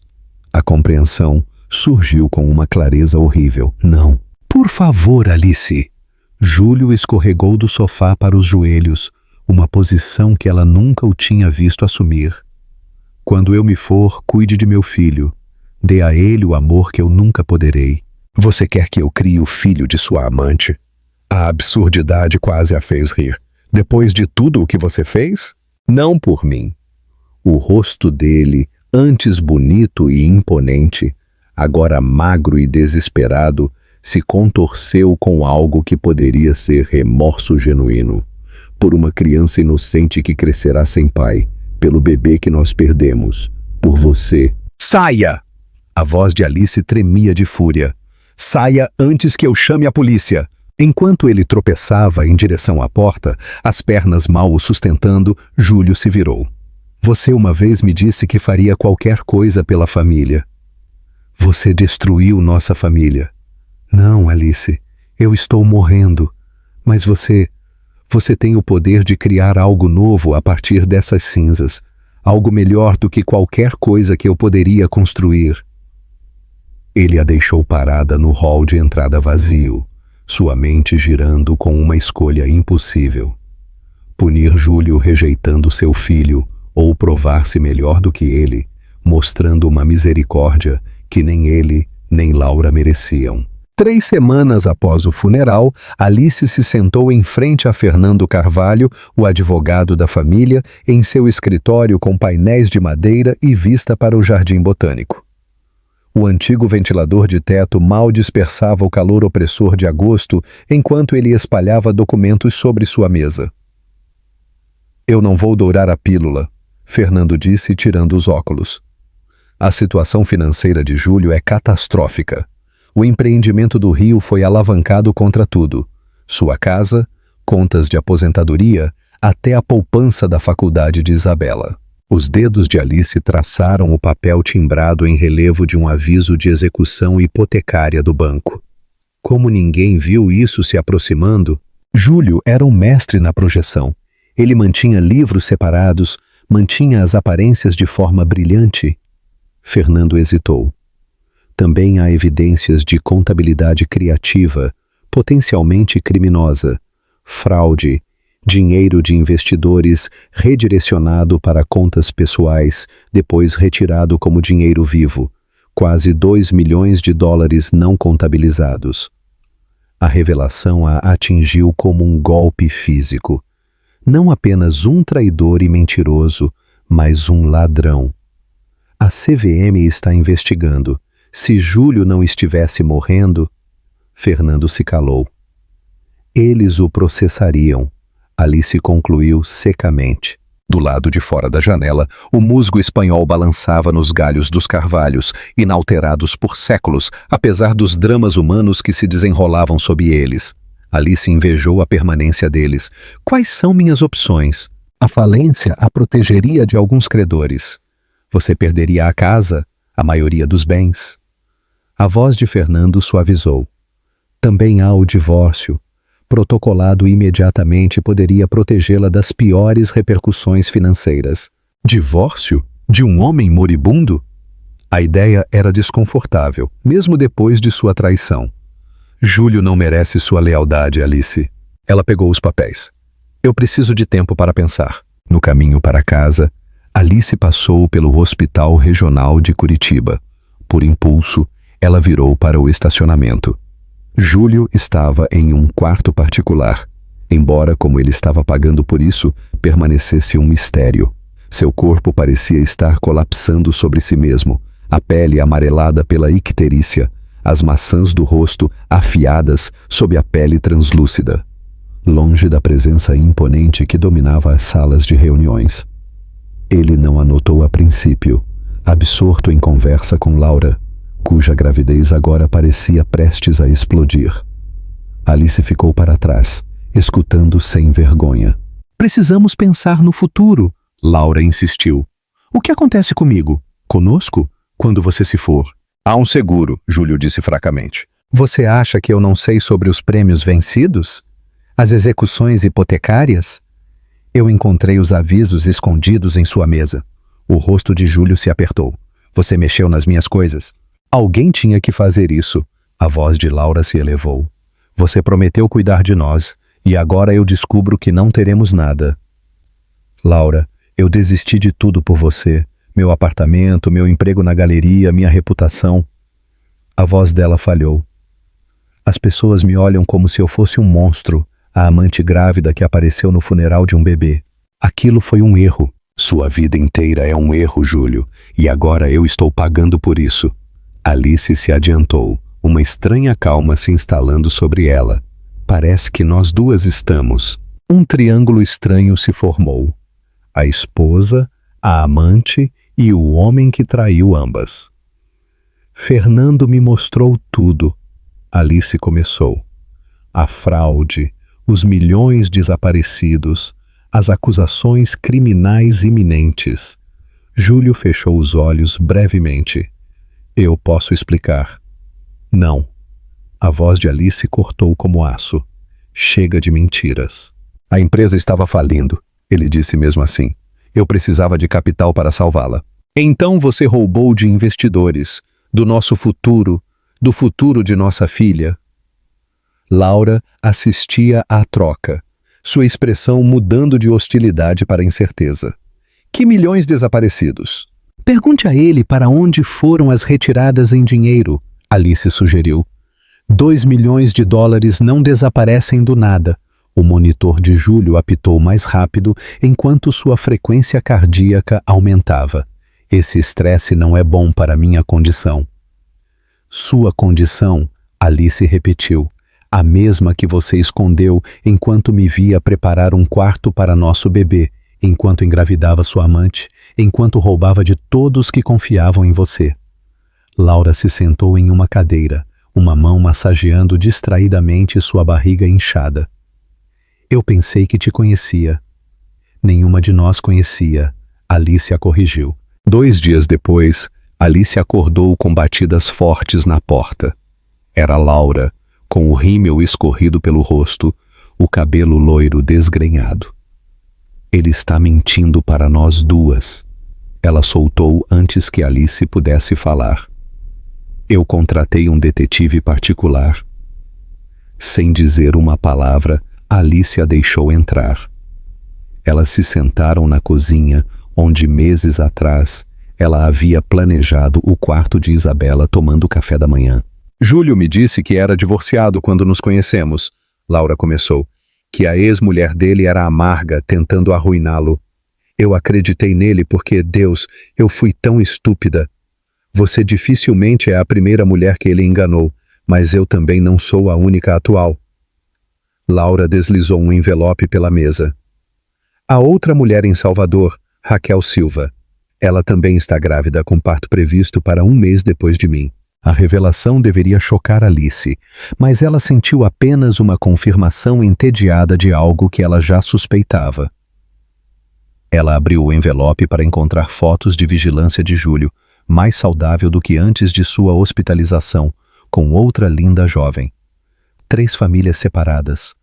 A compreensão surgiu com uma clareza horrível. Não. Por favor, Alice. Júlio escorregou do sofá para os joelhos, uma posição que ela nunca o tinha visto assumir. Quando eu me for, cuide de meu filho. Dê a ele o amor que eu nunca poderei. Você quer que eu crie o filho de sua amante? A absurdidade quase a fez rir. Depois de tudo o que você fez? Não por mim. O rosto dele, antes bonito e imponente, agora magro e desesperado, se contorceu com algo que poderia ser remorso genuíno. Por uma criança inocente que crescerá sem pai. Pelo bebê que nós perdemos. Por você. Saia! A voz de Alice tremia de fúria. Saia antes que eu chame a polícia! Enquanto ele tropeçava em direção à porta, as pernas mal o sustentando, Júlio se virou. Você uma vez me disse que faria qualquer coisa pela família. Você destruiu nossa família. Não, Alice, eu estou morrendo. Mas você tem o poder de criar algo novo a partir dessas cinzas. Algo melhor do que qualquer coisa que eu poderia construir. Ele a deixou parada no hall de entrada vazio, sua mente girando com uma escolha impossível. Punir Júlio rejeitando seu filho ou provar-se melhor do que ele, mostrando uma misericórdia que nem ele nem Laura mereciam. 3 semanas após o funeral, Alice se sentou em frente a Fernando Carvalho, o advogado da família, em seu escritório com painéis de madeira e vista para o jardim botânico. O antigo ventilador de teto mal dispersava o calor opressor de agosto enquanto ele espalhava documentos sobre sua mesa. Eu não vou dourar a pílula, Fernando disse, tirando os óculos. A situação financeira de Júlio é catastrófica. O empreendimento do Rio foi alavancado contra tudo. Sua casa, contas de aposentadoria, até a poupança da faculdade de Isabela. Os dedos de Alice traçaram o papel timbrado em relevo de um aviso de execução hipotecária do banco. Como ninguém viu isso se aproximando, Júlio era um mestre na projeção. Ele mantinha livros separados, mantinha as aparências de forma brilhante. Fernando hesitou. Também há evidências de contabilidade criativa, potencialmente criminosa, fraude, dinheiro de investidores redirecionado para contas pessoais, depois retirado como dinheiro vivo, quase 2 milhões de dólares não contabilizados. A revelação a atingiu como um golpe físico. Não apenas um traidor e mentiroso, mas um ladrão. A CVM está investigando. Se Júlio não estivesse morrendo... Fernando se calou. Eles o processariam. Alice concluiu secamente. Do lado de fora da janela, o musgo espanhol balançava nos galhos dos carvalhos, inalterados por séculos, apesar dos dramas humanos que se desenrolavam sob eles. Alice invejou a permanência deles. Quais são minhas opções? A falência a protegeria de alguns credores. Você perderia a casa, a maioria dos bens. A voz de Fernando suavizou. Também há o divórcio. Protocolado imediatamente poderia protegê-la das piores repercussões financeiras. Divórcio? De um homem moribundo? A ideia era desconfortável, mesmo depois de sua traição. Júlio não merece sua lealdade, Alice. Ela pegou os papéis. Eu preciso de tempo para pensar. No caminho para casa, Alice passou pelo Hospital Regional de Curitiba. Por impulso, ela virou para o estacionamento. Júlio estava em um quarto particular, embora, como ele estava pagando por isso, permanecesse um mistério. Seu corpo parecia estar colapsando sobre si mesmo, a pele amarelada pela icterícia, as maçãs do rosto afiadas sob a pele translúcida, longe da presença imponente que dominava as salas de reuniões. Ele não a notou a princípio, absorto em conversa com Laura, cuja gravidez agora parecia prestes a explodir. Alice ficou para trás, escutando sem vergonha. Precisamos pensar no futuro, Laura insistiu. O que acontece comigo? Conosco? Quando você se for? Há um seguro, Júlio disse fracamente. Você acha que eu não sei sobre os prêmios vencidos? As execuções hipotecárias? Eu encontrei os avisos escondidos em sua mesa. O rosto de Júlio se apertou. Você mexeu nas minhas coisas? Alguém tinha que fazer isso. A voz de Laura se elevou. Você prometeu cuidar de nós, e agora eu descubro que não teremos nada. Laura, eu desisti de tudo por você. Meu apartamento, meu emprego na galeria, minha reputação. A voz dela falhou. As pessoas me olham como se eu fosse um monstro, a amante grávida que apareceu no funeral de um bebê. Aquilo foi um erro. Sua vida inteira é um erro, Júlio, e agora eu estou pagando por isso. Alice se adiantou, uma estranha calma se instalando sobre ela. Parece que nós duas estamos. Um triângulo estranho se formou. A esposa, a amante e o homem que traiu ambas. Fernando me mostrou tudo. Alice começou. A fraude, os milhões desaparecidos, as acusações criminais iminentes. Júlio fechou os olhos brevemente. Eu posso explicar. Não. A voz de Alice cortou como aço. Chega de mentiras. A empresa estava falindo, ele disse mesmo assim. Eu precisava de capital para salvá-la. Então você roubou de investidores, do nosso futuro, do futuro de nossa filha. Laura assistia à troca, sua expressão mudando de hostilidade para incerteza. Que milhões desaparecidos? Pergunte a ele para onde foram as retiradas em dinheiro, Alice sugeriu. 2 milhões de dólares não desaparecem do nada. O monitor de Júlio apitou mais rápido enquanto sua frequência cardíaca aumentava. Esse estresse não é bom para minha condição. Sua condição, Alice repetiu, a mesma que você escondeu enquanto me via preparar um quarto para nosso bebê, enquanto engravidava sua amante, enquanto roubava de todos que confiavam em você. Laura se sentou em uma cadeira, uma mão massageando distraidamente sua barriga inchada. Eu pensei que te conhecia. Nenhuma de nós conhecia, Alice a corrigiu. 2 dias depois, Alice acordou com batidas fortes na porta. Era Laura, com o rímel escorrido pelo rosto, o cabelo loiro desgrenhado. Ele está mentindo para nós duas. Ela soltou antes que Alice pudesse falar. Eu contratei um detetive particular. Sem dizer uma palavra, Alice a deixou entrar. Elas se sentaram na cozinha, onde meses atrás ela havia planejado o quarto de Isabela tomando café da manhã. Júlio me disse que era divorciado quando nos conhecemos, Laura começou, que a ex-mulher dele era amarga, tentando arruiná-lo. Eu acreditei nele porque, Deus, eu fui tão estúpida. Você dificilmente é a primeira mulher que ele enganou, mas eu também não sou a única atual. Laura deslizou um envelope pela mesa. A outra mulher em Salvador, Raquel Silva. Ela também está grávida com parto previsto para 1 mês depois de mim. A revelação deveria chocar Alice, mas ela sentiu apenas uma confirmação entediada de algo que ela já suspeitava. Ela abriu o envelope para encontrar fotos de vigilância de Júlio, mais saudável do que antes de sua hospitalização, com outra linda jovem. 3 famílias separadas.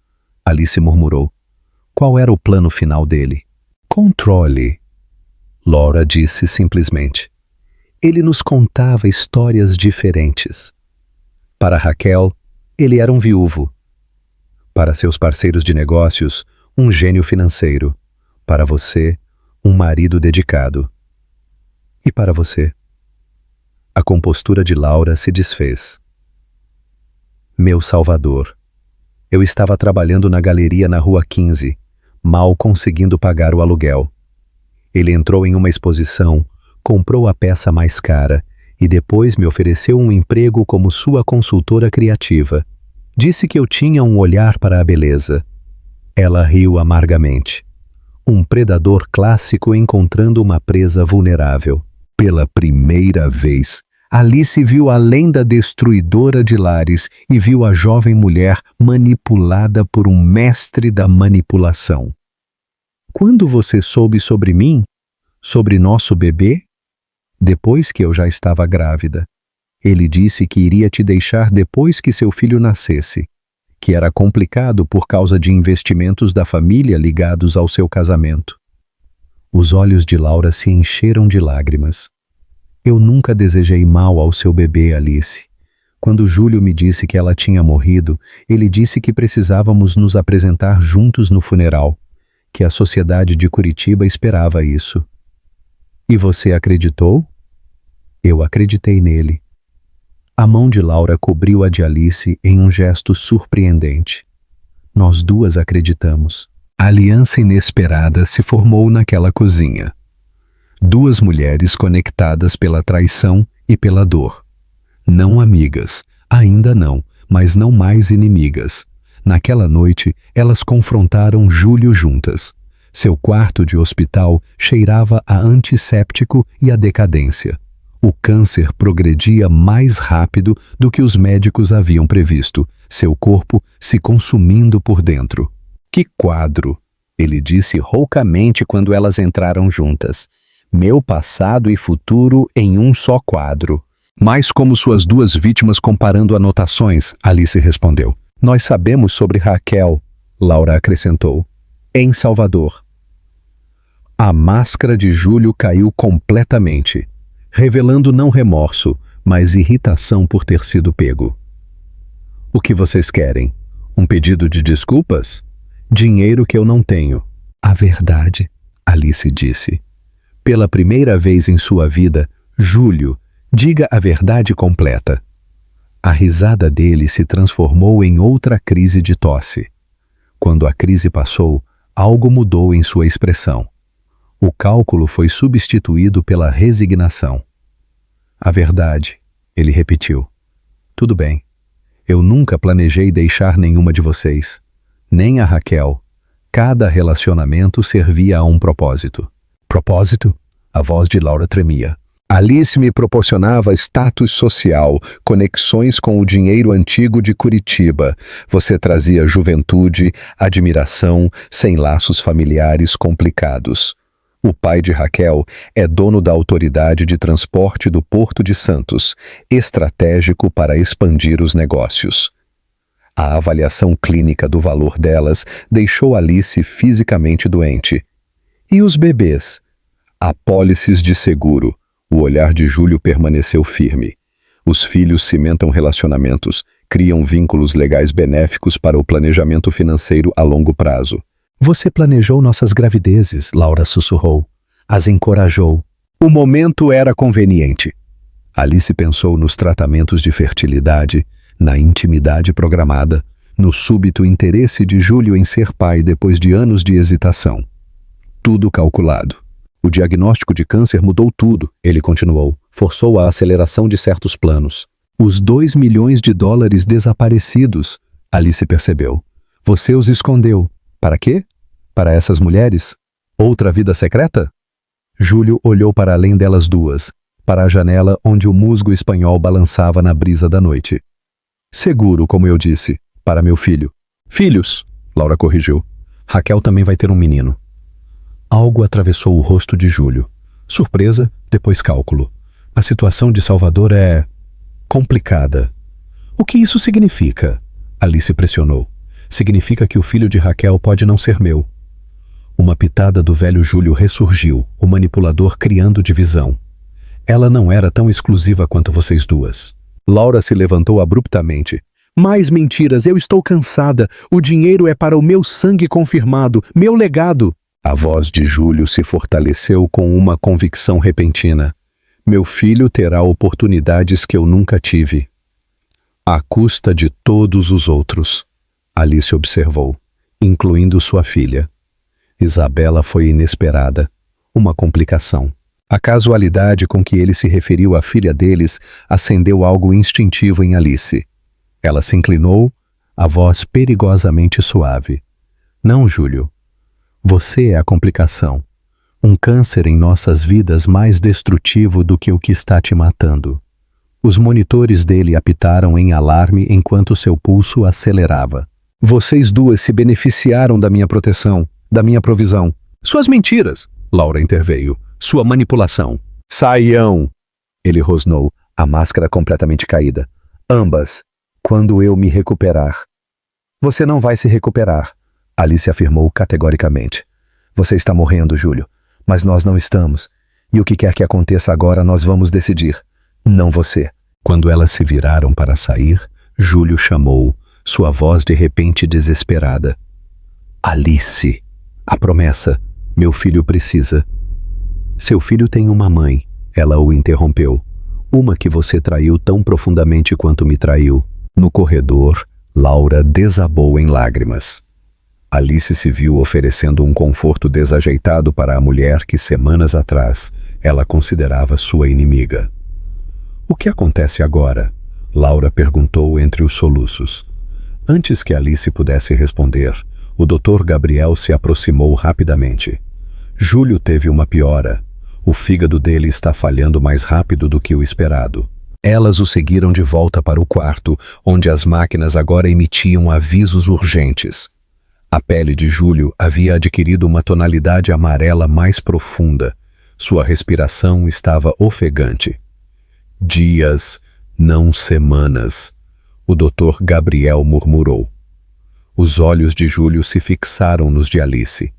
Alice murmurou. Qual era o plano final dele? Controle. Laura disse simplesmente. Ele nos contava histórias diferentes. Para Raquel, ele era um viúvo. Para seus parceiros de negócios, um gênio financeiro. Para você, um marido dedicado. E para você? A compostura de Laura se desfez. Meu Salvador. Eu estava trabalhando na galeria na Rua 15, mal conseguindo pagar o aluguel. Ele entrou em uma exposição, comprou a peça mais cara e depois me ofereceu um emprego como sua consultora criativa. Disse que eu tinha um olhar para a beleza. Ela riu amargamente. Um predador clássico encontrando uma presa vulnerável. Pela primeira vez, Alice viu além da destruidora de lares e viu a jovem mulher manipulada por um mestre da manipulação. Quando você soube sobre mim? Sobre nosso bebê? Depois que eu já estava grávida. Ele disse que iria te deixar depois que seu filho nascesse, que era complicado por causa de investimentos da família ligados ao seu casamento. Os olhos de Laura se encheram de lágrimas. Eu nunca desejei mal ao seu bebê, Alice. Quando Júlio me disse que ela tinha morrido, ele disse que precisávamos nos apresentar juntos no funeral, que a sociedade de Curitiba esperava isso. E você acreditou? Eu acreditei nele. A mão de Laura cobriu a de Alice em um gesto surpreendente. Nós duas acreditamos. A aliança inesperada se formou naquela cozinha. 2 mulheres conectadas pela traição e pela dor. Não amigas, ainda não, mas não mais inimigas. Naquela noite, elas confrontaram Júlio juntas. Seu quarto de hospital cheirava a antisséptico e a decadência. O câncer progredia mais rápido do que os médicos haviam previsto, seu corpo se consumindo por dentro. Que quadro! Ele disse roucamente quando elas entraram juntas. Meu passado e futuro em um só quadro. Mas como suas 2 vítimas comparando anotações, Alice respondeu. Nós sabemos sobre Raquel, Laura acrescentou. Em Salvador. A máscara de Júlio caiu completamente, revelando não remorso, mas irritação por ter sido pego. O que vocês querem? Um pedido de desculpas? Dinheiro que eu não tenho. A verdade, Alice disse. Pela primeira vez em sua vida, Júlio, diga a verdade completa. A risada dele se transformou em outra crise de tosse. Quando a crise passou, algo mudou em sua expressão. O cálculo foi substituído pela resignação. A verdade, ele repetiu. Tudo bem. Eu nunca planejei deixar nenhuma de vocês. Nem a Raquel. Cada relacionamento servia a um propósito. Propósito? A voz de Laura tremia. Alice me proporcionava status social, conexões com o dinheiro antigo de Curitiba. Você trazia juventude, admiração, sem laços familiares complicados. O pai de Raquel é dono da autoridade de transporte do Porto de Santos, estratégico para expandir os negócios. A avaliação clínica do valor delas deixou Alice fisicamente doente. E os bebês? Apólices de seguro. O olhar de Júlio permaneceu firme. Os filhos cimentam relacionamentos, criam vínculos legais benéficos para o planejamento financeiro a longo prazo. Você planejou nossas gravidezes, Laura sussurrou. As encorajou. O momento era conveniente. Alice pensou nos tratamentos de fertilidade, na intimidade programada, no súbito interesse de Júlio em ser pai depois de anos de hesitação. Tudo calculado. O diagnóstico de câncer mudou tudo, ele continuou. Forçou a aceleração de certos planos. Os $2 milhões desaparecidos, Alice percebeu. Você os escondeu. Para quê? Para essas mulheres? Outra vida secreta? Júlio olhou para além delas duas, para a janela onde o musgo espanhol balançava na brisa da noite. Seguro, como eu disse, para meu filho. Filhos, Laura corrigiu. Raquel também vai ter um menino. Algo atravessou o rosto de Júlio. Surpresa, depois cálculo. A situação de Salvador é complicada. O que isso significa? Alice pressionou. Significa que o filho de Raquel pode não ser meu. Uma pitada do velho Júlio ressurgiu, o manipulador criando divisão. Ela não era tão exclusiva quanto vocês duas. Laura se levantou abruptamente. Mais mentiras, eu estou cansada. O dinheiro é para o meu sangue confirmado, meu legado. A voz de Júlio se fortaleceu com uma convicção repentina. Meu filho terá oportunidades que eu nunca tive. À custa de todos os outros, Alice observou, incluindo sua filha. Isabela foi inesperada, uma complicação. A casualidade com que ele se referiu à filha deles acendeu algo instintivo em Alice. Ela se inclinou, a voz perigosamente suave. Não, Júlio. Você é a complicação. Um câncer em nossas vidas mais destrutivo do que o que está te matando. Os monitores dele apitaram em alarme enquanto seu pulso acelerava. Vocês duas se beneficiaram da minha proteção, da minha provisão. Suas mentiras, Laura interveio. Sua manipulação. Saiam! Ele rosnou, a máscara completamente caída. Ambas. Quando eu me recuperar. Você não vai se recuperar, Alice afirmou categoricamente. Você está morrendo, Júlio, mas nós não estamos. E o que quer que aconteça agora nós vamos decidir. Não você. Quando elas se viraram para sair, Júlio chamou, sua voz de repente desesperada. Alice, a promessa, meu filho precisa. Seu filho tem uma mãe, ela o interrompeu. Uma que você traiu tão profundamente quanto me traiu. No corredor, Laura desabou em lágrimas. Alice se viu oferecendo um conforto desajeitado para a mulher que semanas atrás ela considerava sua inimiga. O que acontece agora? Laura perguntou entre os soluços. Antes que Alice pudesse responder, o Dr. Gabriel se aproximou rapidamente. Júlio teve uma piora. O fígado dele está falhando mais rápido do que o esperado. Elas o seguiram de volta para o quarto, onde as máquinas agora emitiam avisos urgentes. A pele de Júlio havia adquirido uma tonalidade amarela mais profunda. Sua respiração estava ofegante. Dias, não semanas, o Dr. Gabriel murmurou. Os olhos de Júlio se fixaram nos de Alice.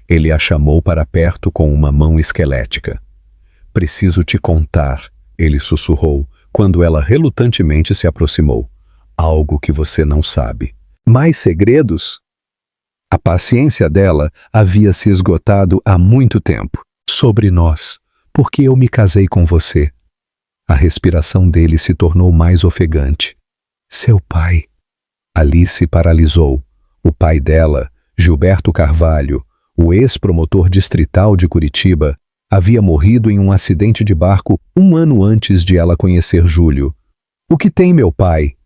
Ele a chamou para perto com uma mão esquelética. Preciso te contar, ele sussurrou, quando ela relutantemente se aproximou. Algo que você não sabe. Mais segredos? A paciência dela havia se esgotado há muito tempo. Sobre nós, porque eu me casei com você. A respiração dele se tornou mais ofegante. Seu pai. Alice paralisou. O pai dela, Gilberto Carvalho, o ex-promotor distrital de Curitiba, havia morrido em um acidente de barco 1 ano antes de ela conhecer Júlio. O que tem meu pai?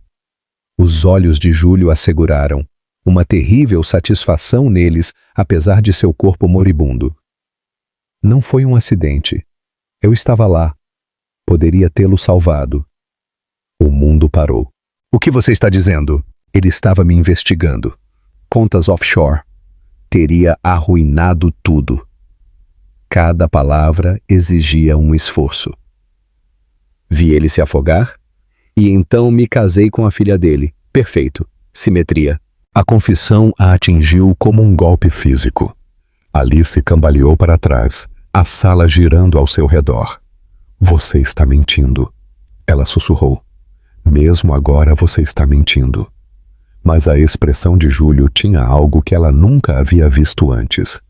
Os olhos de Júlio asseguraram, uma terrível satisfação neles, apesar de seu corpo moribundo. Não foi um acidente. Eu estava lá. Poderia tê-lo salvado. O mundo parou. O que você está dizendo? Ele estava me investigando. Contas offshore. Teria arruinado tudo. Cada palavra exigia um esforço. Vi ele se afogar e então me casei com a filha dele. Perfeito. Simetria. A confissão a atingiu como um golpe físico. Alice cambaleou para trás, a sala girando ao seu redor. Você está mentindo. Ela sussurrou. Mesmo agora você está mentindo. Mas a expressão de Júlio tinha algo que ela nunca havia visto antes.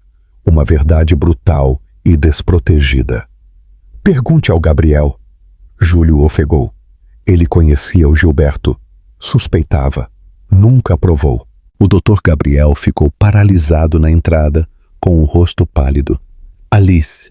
Uma verdade brutal e desprotegida. Pergunte ao Gabriel. Júlio ofegou. Ele conhecia o Gilberto. Suspeitava. Nunca provou. O Dr. Gabriel ficou paralisado na entrada, com o rosto pálido. Alice.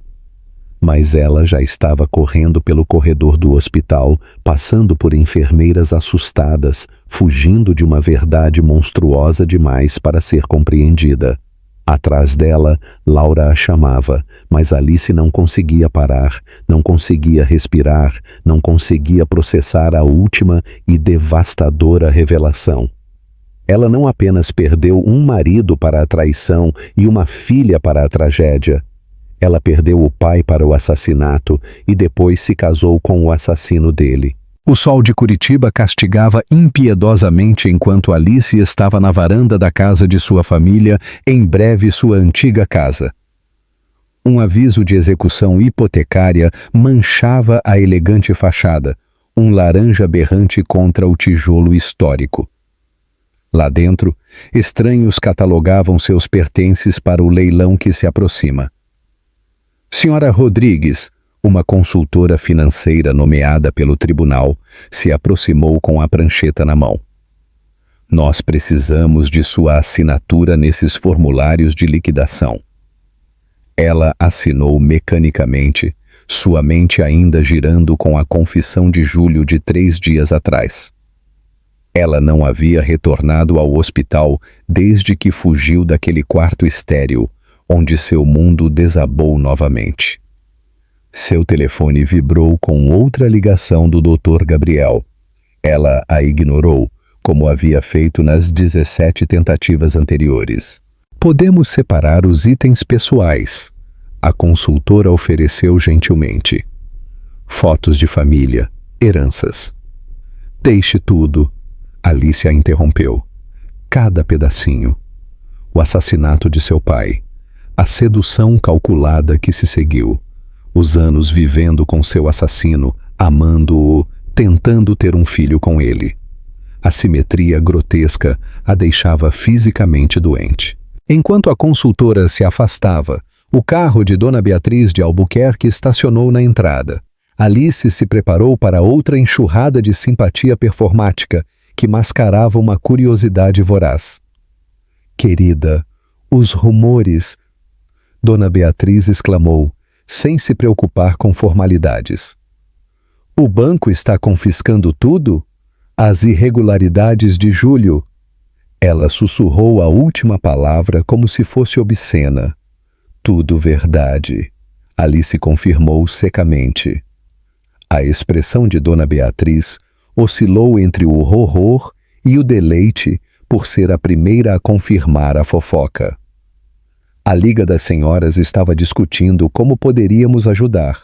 Mas ela já estava correndo pelo corredor do hospital, passando por enfermeiras assustadas, fugindo de uma verdade monstruosa demais para ser compreendida. Atrás dela, Laura a chamava, mas Alice não conseguia parar, não conseguia respirar, não conseguia processar a última e devastadora revelação. Ela não apenas perdeu um marido para a traição e uma filha para a tragédia. Ela perdeu o pai para o assassinato e depois se casou com o assassino dele. O sol de Curitiba castigava impiedosamente enquanto Alice estava na varanda da casa de sua família, em breve sua antiga casa. Um aviso de execução hipotecária manchava a elegante fachada, um laranja berrante contra o tijolo histórico. Lá dentro, estranhos catalogavam seus pertences para o leilão que se aproxima. Senhora Rodrigues, uma consultora financeira nomeada pelo tribunal, se aproximou com a prancheta na mão. Nós precisamos de sua assinatura nesses formulários de liquidação. Ela assinou mecanicamente, sua mente ainda girando com a confissão de Júlio de 3 dias atrás. Ela não havia retornado ao hospital desde que fugiu daquele quarto estéril, onde seu mundo desabou novamente. Seu telefone vibrou com outra ligação do Dr. Gabriel. Ela a ignorou, como havia feito nas 17 tentativas anteriores. Podemos separar os itens pessoais, a consultora ofereceu gentilmente. Fotos de família, heranças. Deixe tudo, Alice a interrompeu. Cada pedacinho. O assassinato de seu pai. A sedução calculada que se seguiu. Os anos vivendo com seu assassino, amando-o, tentando ter um filho com ele. A simetria grotesca a deixava fisicamente doente. Enquanto a consultora se afastava, o carro de Dona Beatriz de Albuquerque estacionou na entrada. Alice se preparou para outra enxurrada de simpatia performática que mascarava uma curiosidade voraz. Querida, os rumores... Dona Beatriz exclamou, sem se preocupar com formalidades. O banco está confiscando tudo? As irregularidades de Júlio? Ela sussurrou a última palavra como se fosse obscena. Tudo verdade, Alice confirmou secamente. A expressão de Dona Beatriz oscilou entre o horror e o deleite por ser a primeira a confirmar a fofoca. A Liga das Senhoras estava discutindo como poderíamos ajudar.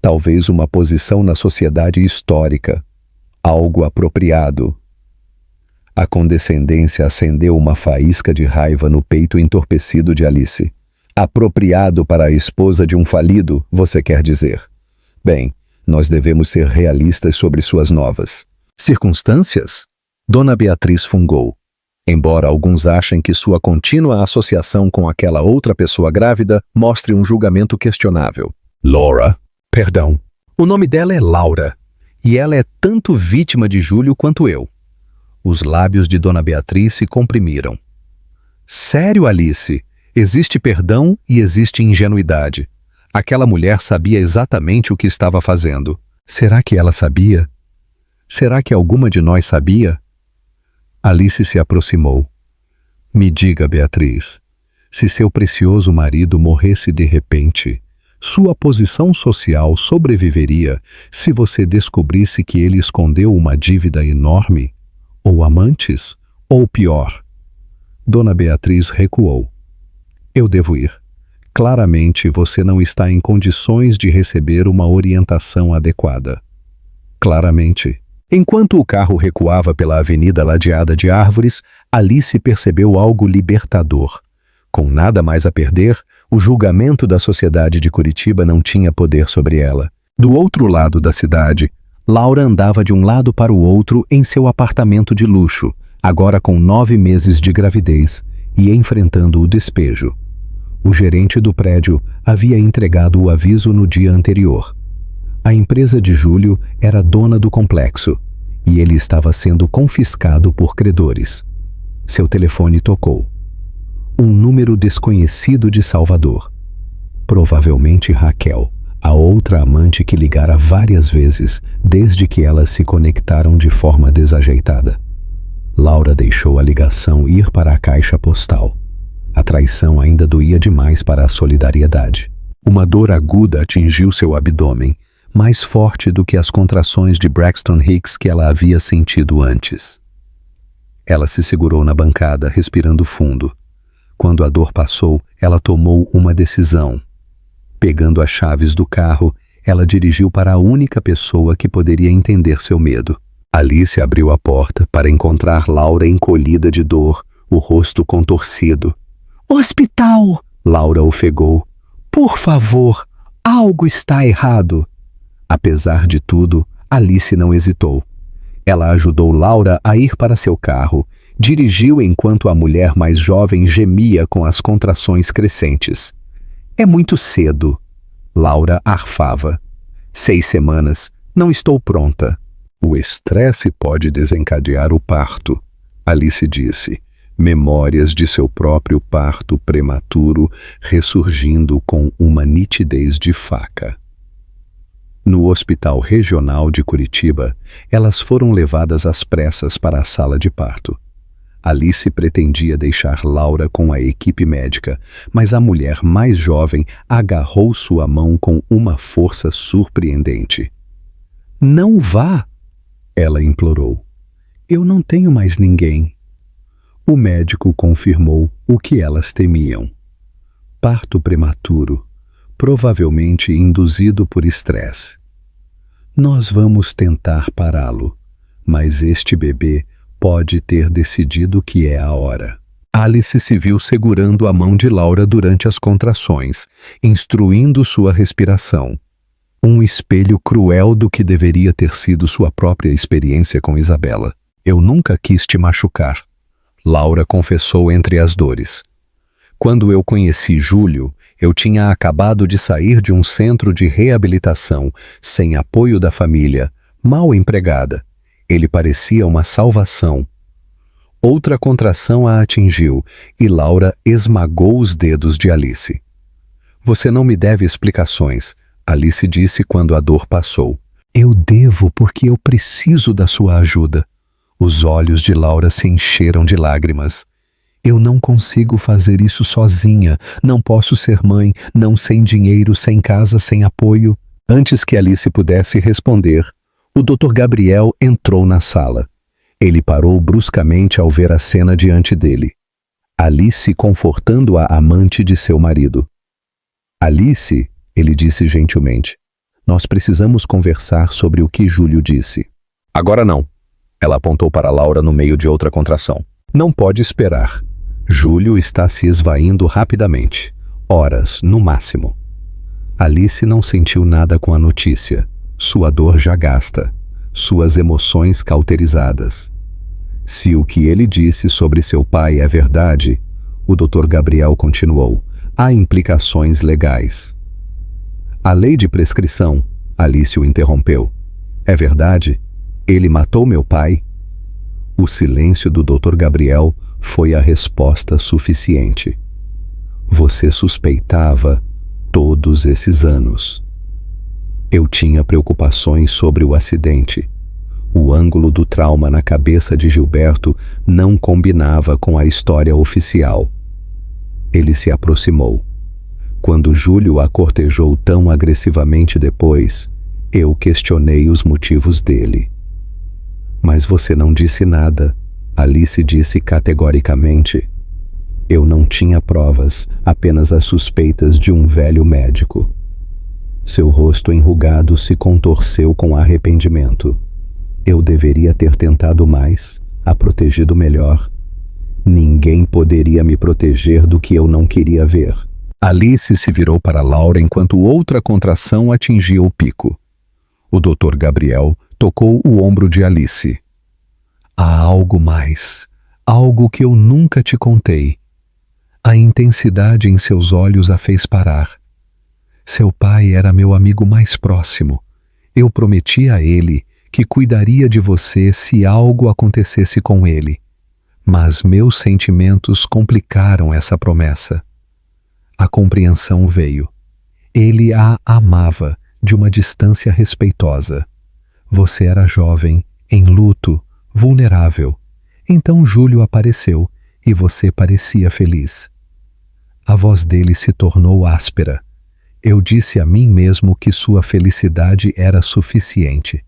Talvez uma posição na sociedade histórica. Algo apropriado. A condescendência acendeu uma faísca de raiva no peito entorpecido de Alice. Apropriado para a esposa de um falido, você quer dizer? Bem, nós devemos ser realistas sobre suas novas circunstâncias. Dona Beatriz fungou. Embora alguns achem que sua contínua associação com aquela outra pessoa grávida mostre um julgamento questionável. Laura, perdão. O nome dela é Laura, e ela é tanto vítima de Júlio quanto eu. Os lábios de Dona Beatriz se comprimiram. Sério, Alice? Existe perdão e existe ingenuidade. Aquela mulher sabia exatamente o que estava fazendo. Será que ela sabia? Será que alguma de nós sabia? Alice se aproximou. Me diga, Beatriz, se seu precioso marido morresse de repente, sua posição social sobreviveria se você descobrisse que ele escondeu uma dívida enorme? Ou amantes? Ou pior? Dona Beatriz recuou. Eu devo ir. Claramente você não está em condições de receber uma orientação adequada. Claramente. Enquanto o carro recuava pela avenida ladeada de árvores, Alice percebeu algo libertador. Com nada mais a perder, o julgamento da sociedade de Curitiba não tinha poder sobre ela. Do outro lado da cidade, Laura andava de um lado para o outro em seu apartamento de luxo, agora com 9 meses de gravidez, e enfrentando o despejo. O gerente do prédio havia entregado o aviso no dia anterior. A empresa de Júlio era dona do complexo, e ele estava sendo confiscado por credores. Seu telefone tocou. Um número desconhecido de Salvador. Provavelmente Raquel, A outra amante que ligara várias vezes, desde que elas se conectaram de forma desajeitada. Laura deixou a ligação ir para a caixa postal. A traição ainda doía demais para a solidariedade. Uma dor aguda atingiu seu abdômen, mais forte do que as contrações de Braxton Hicks que ela havia sentido antes. Ela se segurou na bancada, respirando fundo. Quando a dor passou, ela tomou uma decisão. Pegando as chaves do carro, ela dirigiu para a única pessoa que poderia entender seu medo. Alice abriu a porta para encontrar Laura encolhida de dor, o rosto contorcido. "Hospital!" Laura ofegou. "Por favor, algo está errado." Apesar de tudo, Alice não hesitou. Ela ajudou Laura a ir para seu carro, dirigiu enquanto a mulher mais jovem gemia com as contrações crescentes. "É muito cedo." Laura arfava. 6 semanas, não estou pronta." "O estresse pode desencadear o parto," Alice disse, memórias de seu próprio parto prematuro ressurgindo com uma nitidez de faca. No Hospital Regional de Curitiba, elas foram levadas às pressas para a sala de parto. Alice pretendia deixar Laura com a equipe médica, mas a mulher mais jovem agarrou sua mão com uma força surpreendente. "Não vá!" ela implorou. "Eu não tenho mais ninguém." O médico confirmou o que elas temiam. Parto prematuro, provavelmente induzido por estresse. "Nós vamos tentar pará-lo, mas este bebê pode ter decidido que é a hora." Alice se viu segurando a mão de Laura durante as contrações, instruindo sua respiração. Um espelho cruel do que deveria ter sido sua própria experiência com Isabela. "Eu nunca quis te machucar," Laura confessou entre as dores. "Quando eu conheci Júlio, eu tinha acabado de sair de um centro de reabilitação, sem apoio da família, mal empregada. Ele parecia uma salvação." Outra contração a atingiu e Laura esmagou os dedos de Alice. "Você não me deve explicações," Alice disse quando a dor passou. "Eu devo porque eu preciso da sua ajuda." Os olhos de Laura se encheram de lágrimas. "Eu não consigo fazer isso sozinha. Não posso ser mãe, não sem dinheiro, sem casa, sem apoio." Antes que Alice pudesse responder, o Dr. Gabriel entrou na sala. Ele parou bruscamente ao ver a cena diante dele. Alice confortando a amante de seu marido. "Alice," ele disse gentilmente, "nós precisamos conversar sobre o que Júlio disse." "Agora não." Ela apontou para Laura no meio de outra contração. "Não pode esperar. Júlio está se esvaindo rapidamente. Horas, no máximo." Alice não sentiu nada com a notícia. Sua dor já gasta, suas emoções cauterizadas. Se o que ele disse sobre seu pai é verdade, o Dr. Gabriel continuou, há implicações legais. "A lei de prescrição," Alice o interrompeu. "É verdade? Ele matou meu pai?" O silêncio do Dr. Gabriel foi a resposta suficiente. "Você suspeitava todos esses anos." "Eu tinha preocupações sobre o acidente. O ângulo do trauma na cabeça de Gilberto não combinava com a história oficial." Ele se aproximou. "Quando Júlio a cortejou tão agressivamente depois, eu questionei os motivos dele." "Mas você não disse nada," Alice disse categoricamente. "Eu não tinha provas, apenas as suspeitas de um velho médico." Seu rosto enrugado se contorceu com arrependimento. "Eu deveria ter tentado mais, a protegido melhor. Ninguém poderia me proteger do que eu não queria ver." Alice se virou para Laura enquanto outra contração atingia o pico. O Dr. Gabriel tocou o ombro de Alice. "Há algo mais, algo que eu nunca te contei." A intensidade em seus olhos a fez parar. "Seu pai era meu amigo mais próximo. Eu prometi a ele que cuidaria de você se algo acontecesse com ele. Mas meus sentimentos complicaram essa promessa." A compreensão veio. Ele a amava de uma distância respeitosa. Você era jovem, em luto, vulnerável. Então Júlio apareceu e você parecia feliz. A voz dele se tornou áspera. Eu disse a mim mesmo que sua felicidade era suficiente.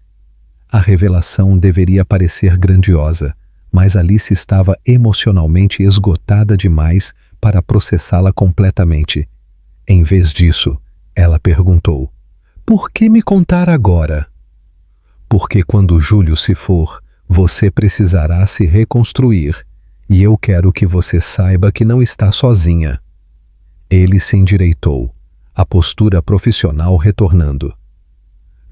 A revelação deveria parecer grandiosa, mas Alice estava emocionalmente esgotada demais para processá-la completamente. Em vez disso, ela perguntou: por que me contar agora? Porque quando Júlio se for, você precisará se reconstruir, e eu quero que você saiba que não está sozinha. Ele se endireitou, a postura profissional retornando.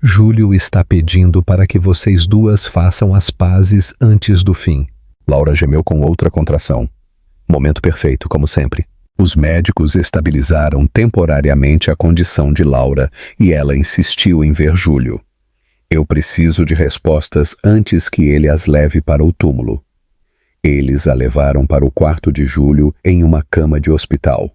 Júlio está pedindo para que vocês duas façam as pazes antes do fim. Laura gemeu com outra contração. Momento perfeito, como sempre. Os médicos estabilizaram temporariamente a condição de Laura e ela insistiu em ver Júlio. Eu preciso de respostas antes que ele as leve para o túmulo. Eles a levaram para o quarto de Júlio em uma cama de hospital.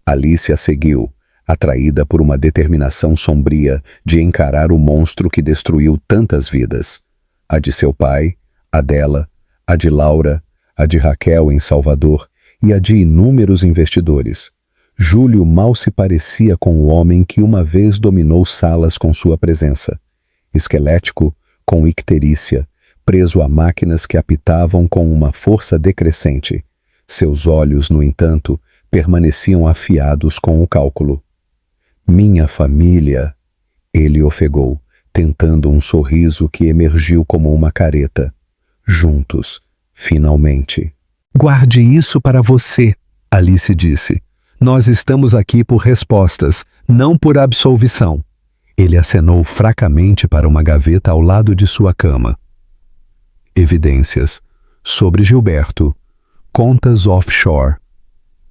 Alice a seguiu, atraída por uma determinação sombria de encarar o monstro que destruiu tantas vidas. A de seu pai, a dela, a de Laura, a de Raquel em Salvador e a de inúmeros investidores. Júlio mal se parecia com o homem que uma vez dominou salas com sua presença. Esquelético, com icterícia, preso a máquinas que apitavam com uma força decrescente. Seus olhos, no entanto, permaneciam afiados com o cálculo. Minha família, ele ofegou, tentando um sorriso que emergiu como uma careta. Juntos, finalmente. Guarde isso para você, Alice disse. Nós estamos aqui por respostas, não por absolvição. Ele acenou fracamente para uma gaveta ao lado de sua cama. Evidências. Sobre Gilberto. Contas offshore.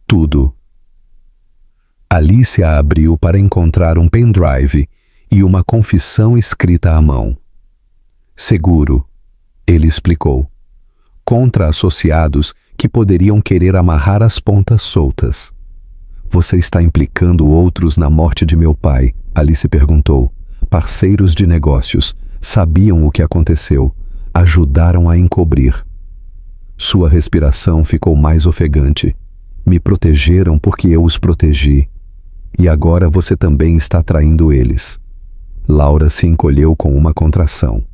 Tudo. Alice a abriu para encontrar um pendrive e uma confissão escrita à mão. Seguro, ele explicou. Contra associados que poderiam querer amarrar as pontas soltas. Você está implicando outros na morte de meu pai? Alice perguntou. Parceiros de negócios, sabiam o que aconteceu, ajudaram a encobrir. Sua respiração ficou mais ofegante. Me protegeram porque eu os protegi. E agora você também está traindo eles. Laura se encolheu com uma contração.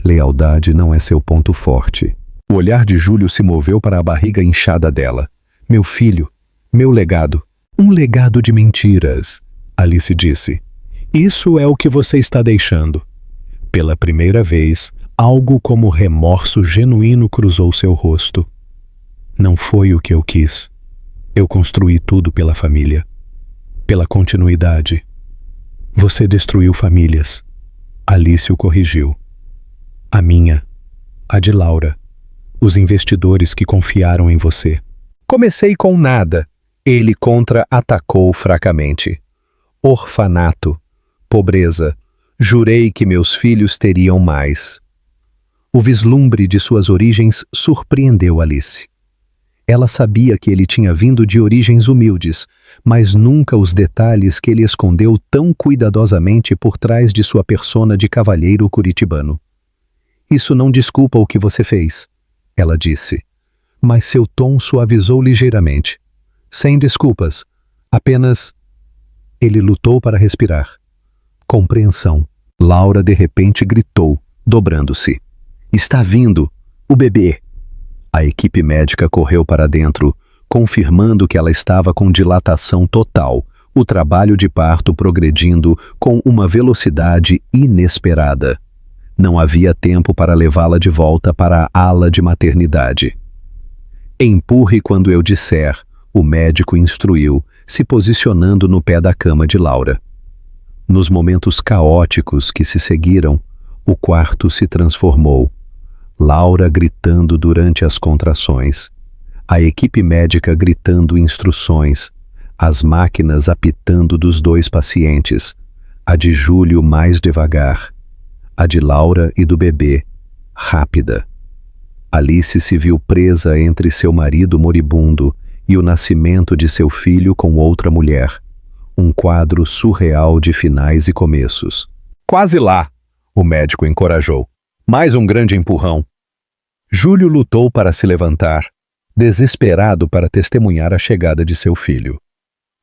Lealdade não é seu ponto forte. O olhar de Júlio se moveu para a barriga inchada dela. Meu filho, meu legado. Um legado de mentiras, Alice disse. Isso é o que você está deixando. Pela primeira vez, algo como remorso genuíno cruzou seu rosto. Não foi o que eu quis. Eu construí tudo pela família. Pela continuidade. Você destruiu famílias. Alice o corrigiu. A minha. A de Laura. Os investidores que confiaram em você. Comecei com nada. Ele contra-atacou fracamente. Orfanato. Pobreza. Jurei que meus filhos teriam mais. O vislumbre de suas origens surpreendeu Alice. Ela sabia que ele tinha vindo de origens humildes, mas nunca os detalhes que ele escondeu tão cuidadosamente por trás de sua persona de cavalheiro curitibano. Isso não desculpa o que você fez, ela disse, mas seu tom suavizou ligeiramente. Sem desculpas, apenas... Ele lutou para respirar. Compreensão. Laura de repente gritou, dobrando-se. Está vindo! O bebê! A equipe médica correu para dentro, confirmando que ela estava com dilatação total, o trabalho de parto progredindo com uma velocidade inesperada. Não havia tempo para levá-la de volta para a ala de maternidade. Empurre quando eu disser, o médico instruiu, se posicionando no pé da cama de Laura. Nos momentos caóticos que se seguiram, o quarto se transformou. Laura gritando durante as contrações, a equipe médica gritando instruções, as máquinas apitando dos dois pacientes, a de Júlio mais devagar, a de Laura e do bebê, rápida. Alice se viu presa entre seu marido moribundo e o nascimento de seu filho com outra mulher, um quadro surreal de finais e começos. Quase lá, o médico encorajou. Mais um grande empurrão. Júlio lutou para se levantar, desesperado para testemunhar a chegada de seu filho.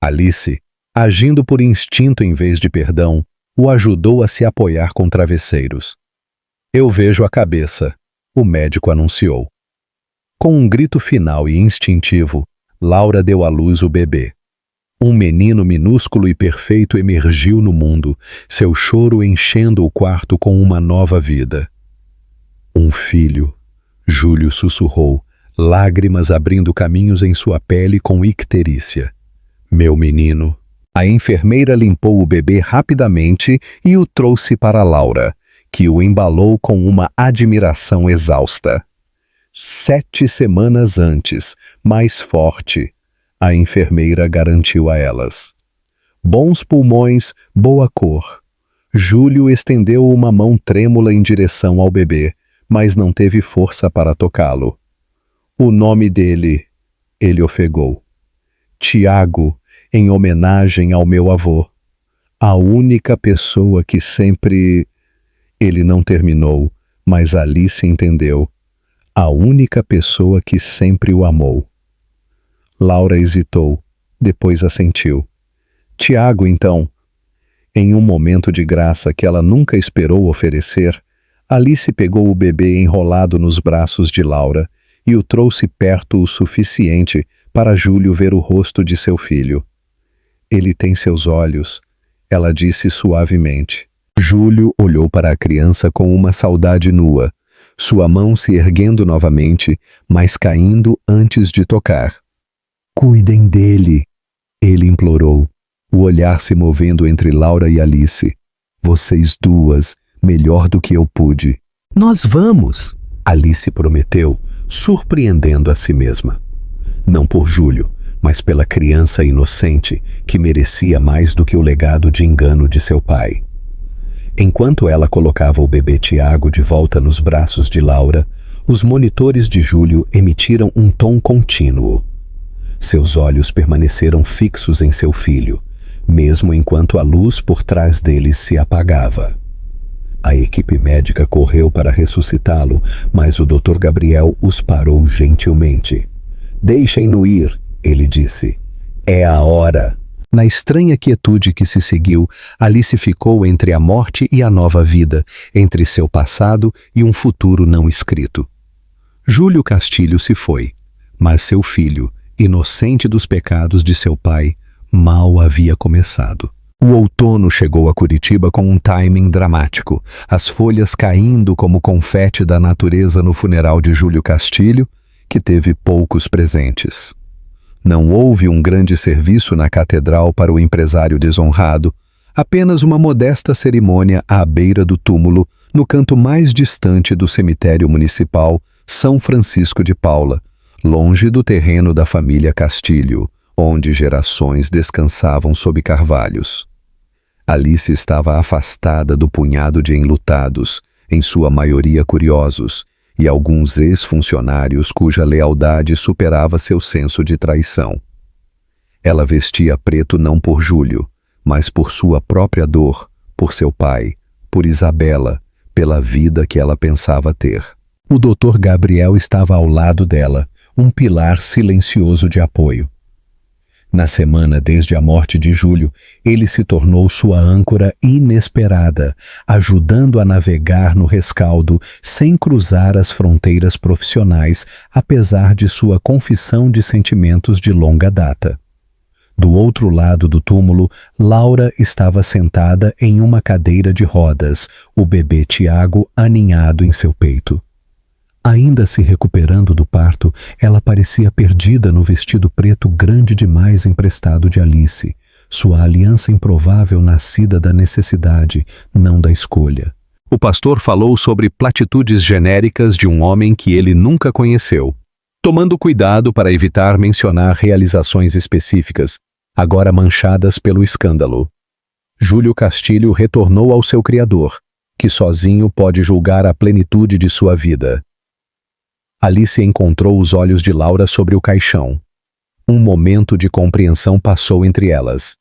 Alice, agindo por instinto em vez de perdão, o ajudou a se apoiar com travesseiros. Eu vejo a cabeça, o médico anunciou. Com um grito final e instintivo, Laura deu à luz o bebê. Um menino minúsculo e perfeito emergiu no mundo, seu choro enchendo o quarto com uma nova vida. Um filho, Júlio sussurrou, lágrimas abrindo caminhos em sua pele com icterícia. Meu menino. A enfermeira limpou o bebê rapidamente e o trouxe para Laura, que o embalou com uma admiração exausta. 7 semanas antes, mais forte, a enfermeira garantiu a elas. Bons pulmões, boa cor. Júlio estendeu uma mão trêmula em direção ao bebê, mas não teve força para tocá-lo. O nome dele, ele ofegou. Tiago, em homenagem ao meu avô. A única pessoa que sempre... Ele não terminou, mas Alice entendeu. A única pessoa que sempre o amou. Laura hesitou, depois assentiu. Tiago, então. Em um momento de graça que ela nunca esperou oferecer, Alice pegou o bebê enrolado nos braços de Laura e o trouxe perto o suficiente para Júlio ver o rosto de seu filho. Ele tem seus olhos, ela disse suavemente. Júlio olhou para a criança com uma saudade nua, sua mão se erguendo novamente, mas caindo antes de tocar. Cuidem dele, ele implorou, o olhar se movendo entre Laura e Alice. Vocês duas, melhor do que eu pude. Nós vamos, Alice prometeu, surpreendendo a si mesma. Não por Júlio, mas pela criança inocente que merecia mais do que o legado de engano de seu pai. Enquanto ela colocava o bebê Tiago de volta nos braços de Laura, os monitores de Júlio emitiram um tom contínuo. Seus olhos permaneceram fixos em seu filho, mesmo enquanto a luz por trás deles se apagava. A equipe médica correu para ressuscitá-lo, mas o Dr. Gabriel os parou gentilmente. Deixem-no ir, ele disse. É a hora. Na estranha quietude que se seguiu, Alice ficou entre a morte e a nova vida, entre seu passado e um futuro não escrito. Júlio Castilho se foi, mas seu filho, inocente dos pecados de seu pai, mal havia começado. O outono chegou a Curitiba com um timing dramático, as folhas caindo como confete da natureza no funeral de Júlio Castilho, que teve poucos presentes. Não houve um grande serviço na catedral para o empresário desonrado, apenas uma modesta cerimônia à beira do túmulo, no canto mais distante do cemitério municipal São Francisco de Paula, longe do terreno da família Castilho, onde gerações descansavam sob carvalhos. Alice estava afastada do punhado de enlutados, em sua maioria curiosos, e alguns ex-funcionários cuja lealdade superava seu senso de traição. Ela vestia preto não por Júlio, mas por sua própria dor, por seu pai, por Isabela, pela vida que ela pensava ter. O Dr. Gabriel estava ao lado dela, um pilar silencioso de apoio. Na semana desde a morte de Júlio, ele se tornou sua âncora inesperada, ajudando a navegar no rescaldo sem cruzar as fronteiras profissionais, apesar de sua confissão de sentimentos de longa data. Do outro lado do túmulo, Laura estava sentada em uma cadeira de rodas, o bebê Tiago aninhado em seu peito. Ainda se recuperando do parto, ela parecia perdida no vestido preto grande demais emprestado de Alice, sua aliança improvável nascida da necessidade, não da escolha. O pastor falou sobre platitudes genéricas de um homem que ele nunca conheceu, tomando cuidado para evitar mencionar realizações específicas, agora manchadas pelo escândalo. Júlio Castilho retornou ao seu Criador, que sozinho pode julgar a plenitude de sua vida. Alice encontrou os olhos de Laura sobre o caixão. Um momento de compreensão passou entre elas.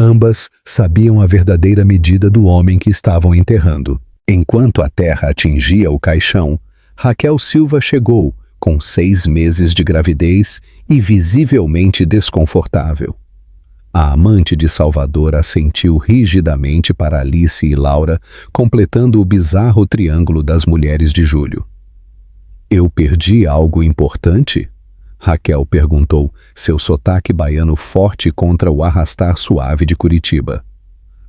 Ambas sabiam a verdadeira medida do homem que estavam enterrando. Enquanto a terra atingia o caixão, Raquel Silva chegou, com 6 meses de gravidez e visivelmente desconfortável. A amante de Salvador assentiu rigidamente para Alice e Laura, completando o bizarro triângulo das mulheres de Júlio. Eu perdi algo importante? Raquel perguntou, seu sotaque baiano forte contra o arrastar suave de Curitiba.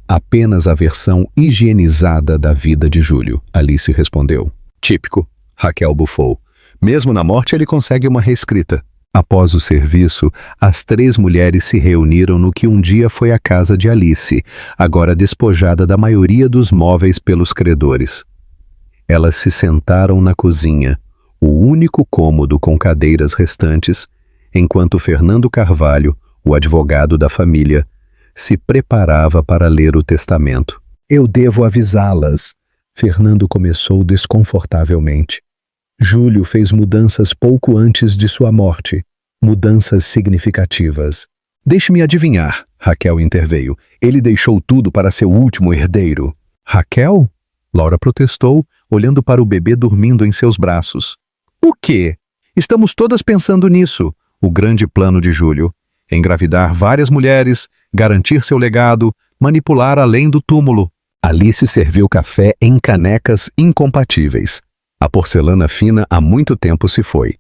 Apenas a versão higienizada da vida de Júlio, Alice respondeu. Típico, Raquel bufou. Mesmo na morte ele consegue uma reescrita. Após o serviço, as 3 mulheres se reuniram no que um dia foi a casa de Alice, agora despojada da maioria dos móveis pelos credores. Elas se sentaram na cozinha, o único cômodo com cadeiras restantes, enquanto Fernando Carvalho, o advogado da família, se preparava para ler o testamento. Eu devo avisá-las, Fernando começou desconfortavelmente. Júlio fez mudanças pouco antes de sua morte, mudanças significativas. Deixe-me adivinhar, Raquel interveio. Ele deixou tudo para seu último herdeiro. Raquel? Laura protestou, olhando para o bebê dormindo em seus braços. O quê? Estamos todas pensando nisso. O grande plano de Júlio. Engravidar várias mulheres, garantir seu legado, manipular além do túmulo. Alice serviu café em canecas incompatíveis. A porcelana fina há muito tempo se foi.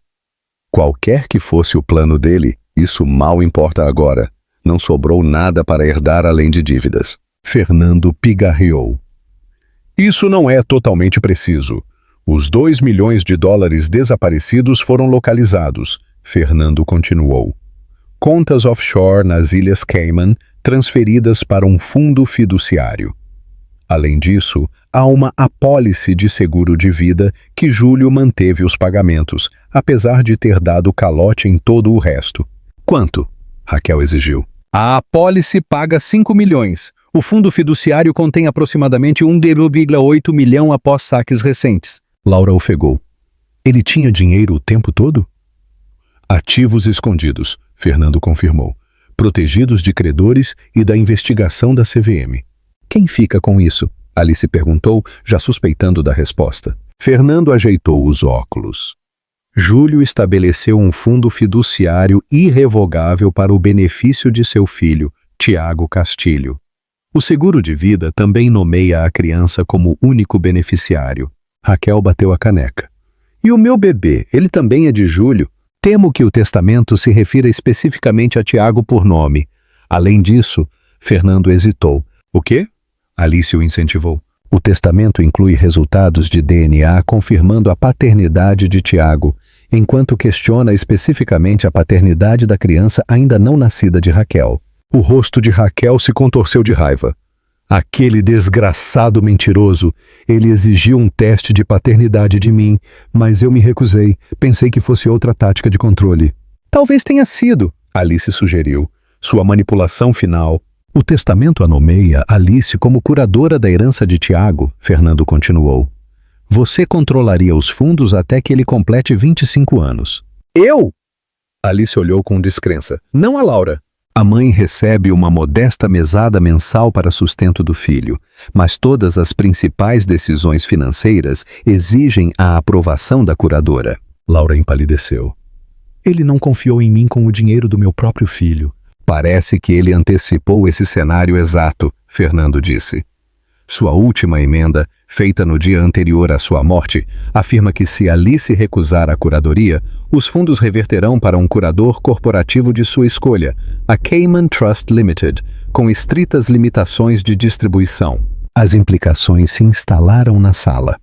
Qualquer que fosse o plano dele, isso mal importa agora. Não sobrou nada para herdar além de dívidas. Fernando pigarreou. Isso não é totalmente preciso. Os 2 milhões de dólares desaparecidos foram localizados, Fernando continuou. Contas offshore nas Ilhas Cayman transferidas para um fundo fiduciário. Além disso, há uma apólice de seguro de vida que Júlio manteve os pagamentos, apesar de ter dado calote em todo o resto. Quanto? Raquel exigiu. A apólice paga 5 milhões. O fundo fiduciário contém aproximadamente 1,8 milhão após saques recentes. Laura ofegou. Ele tinha dinheiro o tempo todo? Ativos escondidos, Fernando confirmou. Protegidos de credores e da investigação da CVM. Quem fica com isso? Alice perguntou, já suspeitando da resposta. Fernando ajeitou os óculos. Júlio estabeleceu um fundo fiduciário irrevogável para o benefício de seu filho, Tiago Castilho. O seguro de vida também nomeia a criança como único beneficiário. Raquel bateu a caneca. E o meu bebê, ele também é de Júlio? Temo que o testamento se refira especificamente a Tiago por nome. Além disso, Fernando hesitou. O quê? Alice o incentivou. O testamento inclui resultados de DNA confirmando a paternidade de Tiago, enquanto questiona especificamente a paternidade da criança ainda não nascida de Raquel. O rosto de Raquel se contorceu de raiva. Aquele desgraçado mentiroso, ele exigiu um teste de paternidade de mim, mas eu me recusei, pensei que fosse outra tática de controle. Talvez tenha sido, Alice sugeriu, sua manipulação final. O testamento a nomeia Alice como curadora da herança de Tiago, Fernando continuou. Você controlaria os fundos até que ele complete 25 anos. Eu? Alice olhou com descrença. Não a Laura. A mãe recebe uma modesta mesada mensal para sustento do filho, mas todas as principais decisões financeiras exigem a aprovação da curadora. Laura empalideceu. Ele não confiou em mim com o dinheiro do meu próprio filho. Parece que ele antecipou esse cenário exato, Fernando disse. Sua última emenda, feita no dia anterior à sua morte, afirma que se Alice recusar a curadoria, os fundos reverterão para um curador corporativo de sua escolha, a Cayman Trust Limited, com estritas limitações de distribuição. As implicações se instalaram na sala.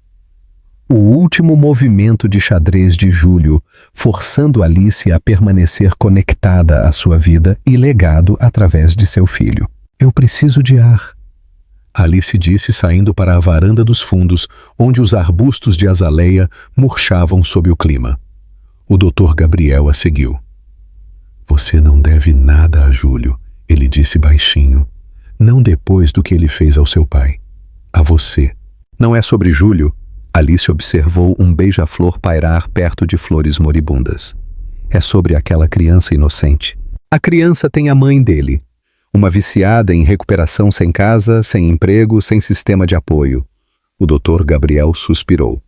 O último movimento de xadrez de Júlio, forçando Alice a permanecer conectada à sua vida e legado através de seu filho. Eu preciso de ar. Alice disse saindo para a varanda dos fundos, onde os arbustos de azaleia murchavam sob o clima. O Dr. Gabriel a seguiu. Você não deve nada a Júlio, ele disse baixinho. Não depois do que ele fez ao seu pai. A você. Não é sobre Júlio? Alice observou um beija-flor pairar perto de flores moribundas. É sobre aquela criança inocente. A criança tem a mãe dele. Uma viciada em recuperação sem casa, sem emprego, sem sistema de apoio. O Dr. Gabriel suspirou.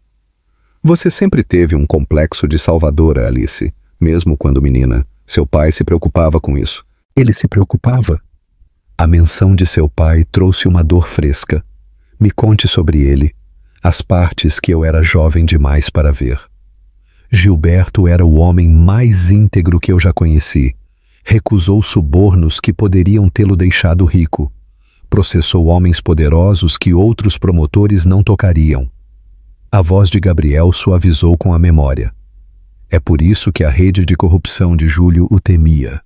Você sempre teve um complexo de salvadora, Alice. Mesmo quando menina, seu pai se preocupava com isso. Ele se preocupava? A menção de seu pai trouxe uma dor fresca. Me conte sobre ele, as partes que eu era jovem demais para ver. Gilberto era o homem mais íntegro que eu já conheci. Recusou subornos que poderiam tê-lo deixado rico. Processou homens poderosos que outros promotores não tocariam. A voz de Gabriel suavizou com a memória. É por isso que a rede de corrupção de Júlio o temia.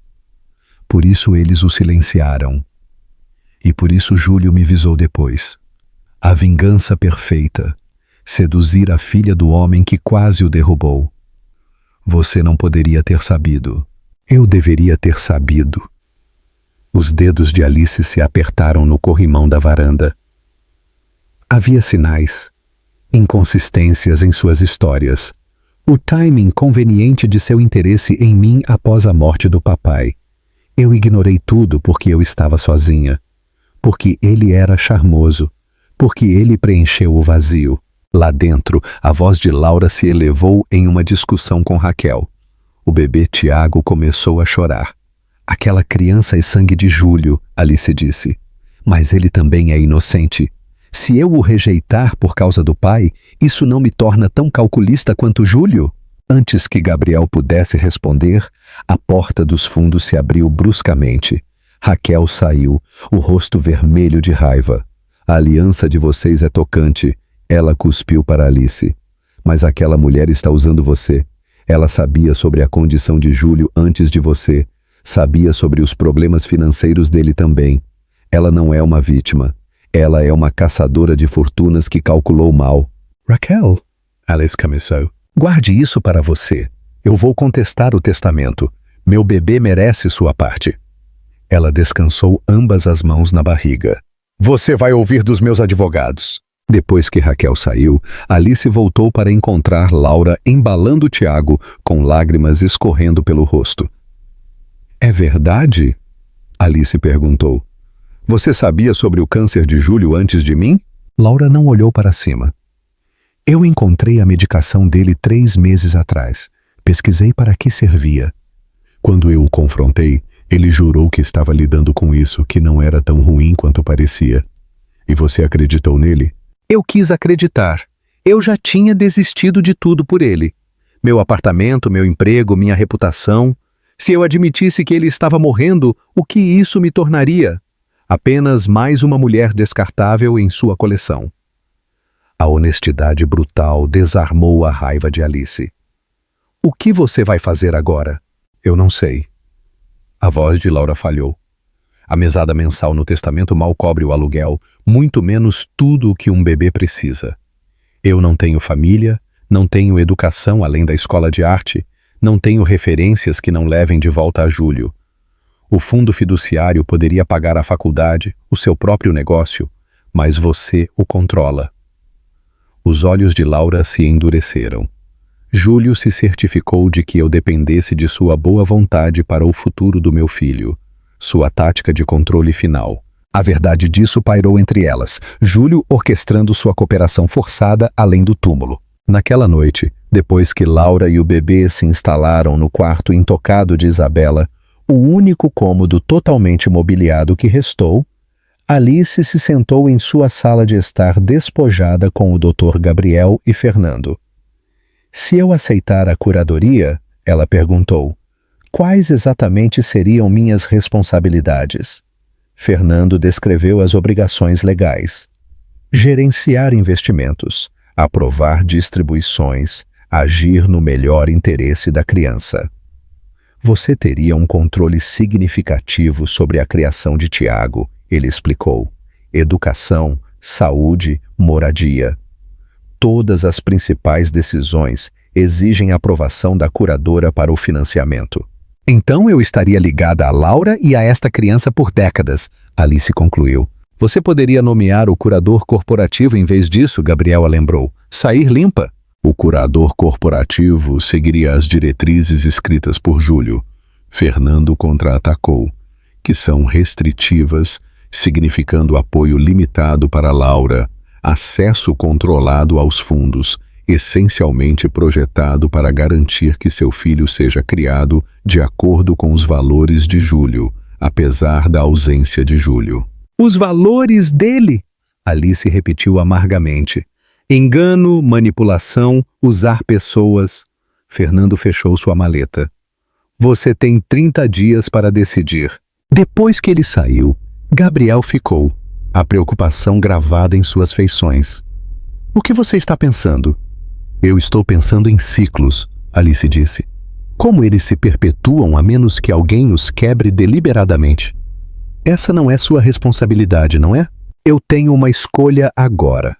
Por isso eles o silenciaram. E por isso Júlio me visou depois. A vingança perfeita. Seduzir a filha do homem que quase o derrubou. Você não poderia ter sabido. Eu deveria ter sabido. Os dedos de Alice se apertaram no corrimão da varanda. Havia sinais, inconsistências em suas histórias. O timing conveniente de seu interesse em mim após a morte do papai. Eu ignorei tudo porque eu estava sozinha. Porque ele era charmoso. Porque ele preencheu o vazio. Lá dentro, a voz de Laura se elevou em uma discussão com Raquel. O bebê Tiago começou a chorar. Aquela criança é sangue de Júlio, Alice disse. Mas ele também é inocente. Se eu o rejeitar por causa do pai, isso não me torna tão calculista quanto Júlio? Antes que Gabriel pudesse responder, a porta dos fundos se abriu bruscamente. Raquel saiu, o rosto vermelho de raiva. A aliança de vocês é tocante. Ela cuspiu para Alice. Mas aquela mulher está usando você. Ela sabia sobre a condição de Júlio antes de você. Sabia sobre os problemas financeiros dele também. Ela não é uma vítima. Ela é uma caçadora de fortunas que calculou mal. Raquel, Alice começou. Guarde isso para você. Eu vou contestar o testamento. Meu bebê merece sua parte. Ela descansou ambas as mãos na barriga. Você vai ouvir dos meus advogados. Depois que Raquel saiu, Alice voltou para encontrar Laura embalando Tiago, com lágrimas escorrendo pelo rosto. É verdade? Alice perguntou. Você sabia sobre o câncer de Júlio antes de mim? Laura não olhou para cima. Eu encontrei a medicação dele 3 meses atrás. Pesquisei para que servia. Quando eu o confrontei, ele jurou que estava lidando com isso, que não era tão ruim quanto parecia. E você acreditou nele? Eu quis acreditar. Eu já tinha desistido de tudo por ele. Meu apartamento, meu emprego, minha reputação. Se eu admitisse que ele estava morrendo, o que isso me tornaria? Apenas mais uma mulher descartável em sua coleção. A honestidade brutal desarmou a raiva de Alice. O que você vai fazer agora? Eu não sei. A voz de Laura falhou. A mesada mensal no testamento mal cobre o aluguel, muito menos tudo o que um bebê precisa. Eu não tenho família, não tenho educação além da escola de arte, não tenho referências que não levem de volta a Júlio. O fundo fiduciário poderia pagar a faculdade, o seu próprio negócio, mas você o controla. Os olhos de Laura se endureceram. Júlio se certificou de que eu dependesse de sua boa vontade para o futuro do meu filho. Sua tática de controle final. A verdade disso pairou entre elas, Júlio orquestrando sua cooperação forçada além do túmulo. Naquela noite, depois que Laura e o bebê se instalaram no quarto intocado de Isabela, o único cômodo totalmente mobiliado que restou, Alice se sentou em sua sala de estar despojada com o Dr. Gabriel e Fernando. Se eu aceitar a curadoria, ela perguntou, quais exatamente seriam minhas responsabilidades? Fernando descreveu as obrigações legais. Gerenciar investimentos, aprovar distribuições, agir no melhor interesse da criança. Você teria um controle significativo sobre a criação de Tiago, ele explicou. Educação, saúde, moradia. Todas as principais decisões exigem aprovação da curadora para o financiamento. Então eu estaria ligada a Laura e a esta criança por décadas, Alice concluiu. Você poderia nomear o curador corporativo em vez disso, Gabriela lembrou. Sair limpa. O curador corporativo seguiria as diretrizes escritas por Júlio. Fernando contra-atacou. que são restritivas, significando apoio limitado para Laura, acesso controlado aos fundos, essencialmente projetado para garantir que seu filho seja criado de acordo com os valores de Júlio, apesar da ausência de Júlio. Os valores dele? Alice repetiu amargamente. Engano, manipulação, usar pessoas. Fernando fechou sua maleta. Você tem 30 dias para decidir. Depois que ele saiu, Gabriel ficou, a preocupação gravada em suas feições. O que você está pensando? Eu estou pensando em ciclos, Alice disse. Como eles se perpetuam a menos que alguém os quebre deliberadamente? Essa não é sua responsabilidade, não é? Eu tenho uma escolha agora.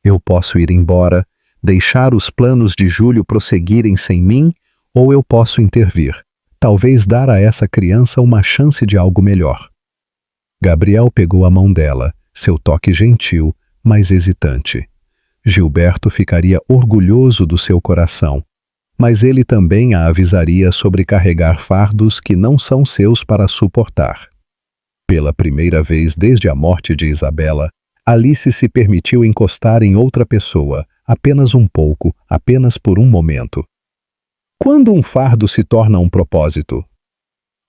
Eu posso ir embora, deixar os planos de Júlio prosseguirem sem mim, ou eu posso intervir. Talvez dar a essa criança uma chance de algo melhor. Gabriel pegou a mão dela, seu toque gentil, mas hesitante. Gilberto ficaria orgulhoso do seu coração, mas ele também a avisaria sobre carregar fardos que não são seus para suportar. Pela primeira vez desde a morte de Isabela, Alice se permitiu encostar em outra pessoa, apenas um pouco, apenas por um momento. Quando um fardo se torna um propósito?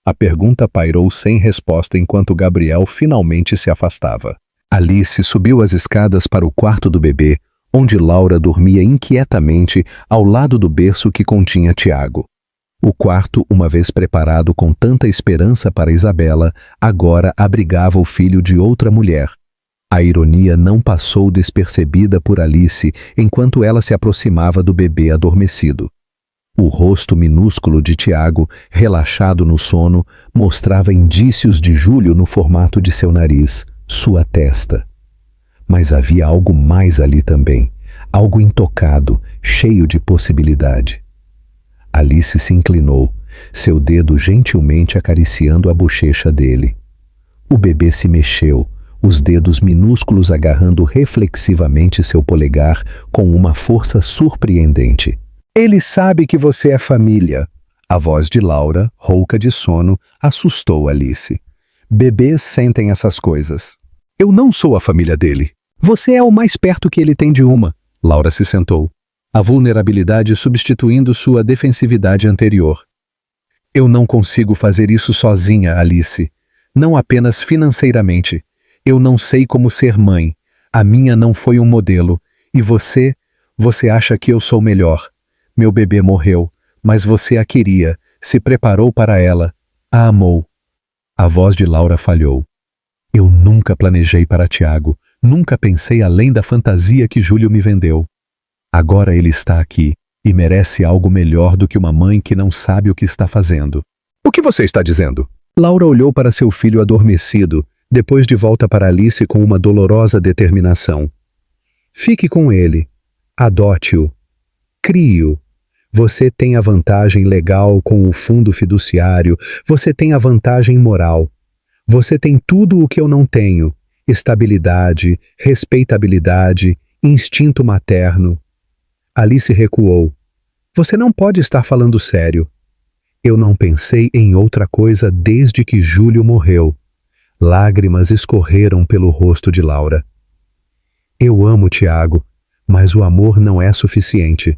A pergunta pairou sem resposta enquanto Gabriel finalmente se afastava. Alice subiu as escadas para o quarto do bebê, onde Laura dormia inquietamente ao lado do berço que continha Tiago. O quarto, uma vez preparado com tanta esperança para Isabela, agora abrigava o filho de outra mulher. A ironia não passou despercebida por Alice enquanto ela se aproximava do bebê adormecido. O rosto minúsculo de Tiago, relaxado no sono, mostrava indícios de Júlio no formato de seu nariz, sua testa. Mas havia algo mais ali também, algo intocado, cheio de possibilidade. Alice se inclinou, seu dedo gentilmente acariciando a bochecha dele. O bebê se mexeu, os dedos minúsculos agarrando reflexivamente seu polegar com uma força surpreendente. Ele sabe que você é família. A voz de Laura, rouca de sono, assustou Alice. Bebês sentem essas coisas. Eu não sou a família dele. Você é o mais perto que ele tem de uma. Laura se sentou, a vulnerabilidade substituindo sua defensividade anterior. Eu não consigo fazer isso sozinha, Alice. Não apenas financeiramente. Eu não sei como ser mãe. A minha não foi um modelo. E você acha que eu sou melhor. Meu bebê morreu, mas você a queria, se preparou para ela, a amou. A voz de Laura falhou. Eu nunca planejei para Tiago, nunca pensei além da fantasia que Júlio me vendeu. Agora ele está aqui e merece algo melhor do que uma mãe que não sabe o que está fazendo. O que você está dizendo? Laura olhou para seu filho adormecido, depois de volta para Alice com uma dolorosa determinação. Fique com ele. Adote-o. Crie-o. Você tem a vantagem legal com o fundo fiduciário, você tem a vantagem moral. Você tem tudo o que eu não tenho: estabilidade, respeitabilidade, instinto materno. Alice recuou. Você não pode estar falando sério. Eu não pensei em outra coisa desde que Júlio morreu. Lágrimas escorreram pelo rosto de Laura. Eu amo Tiago, mas o amor não é suficiente.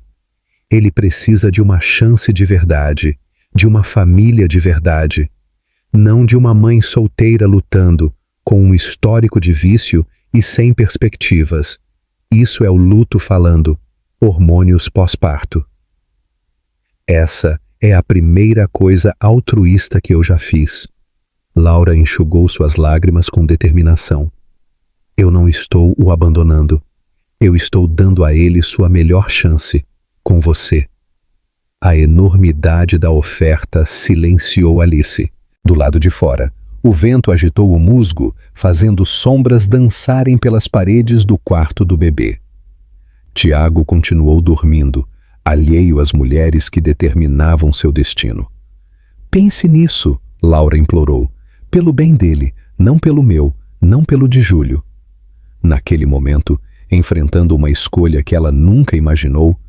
Ele precisa de uma chance de verdade, de uma família de verdade, não de uma mãe solteira lutando, com um histórico de vício e sem perspectivas. Isso é o luto falando, hormônios pós-parto. Essa é a primeira coisa altruísta que eu já fiz. Laura enxugou suas lágrimas com determinação. Eu não estou o abandonando. Eu estou dando a ele sua melhor chance. Com você. A enormidade da oferta silenciou Alice. Do lado de fora, o vento agitou o musgo, fazendo sombras dançarem pelas paredes do quarto do bebê. Tiago continuou dormindo, alheio às mulheres que determinavam seu destino. Pense nisso, Laura implorou. Pelo bem dele, não pelo meu, não pelo de Júlio. Naquele momento, enfrentando uma escolha que ela nunca imaginou,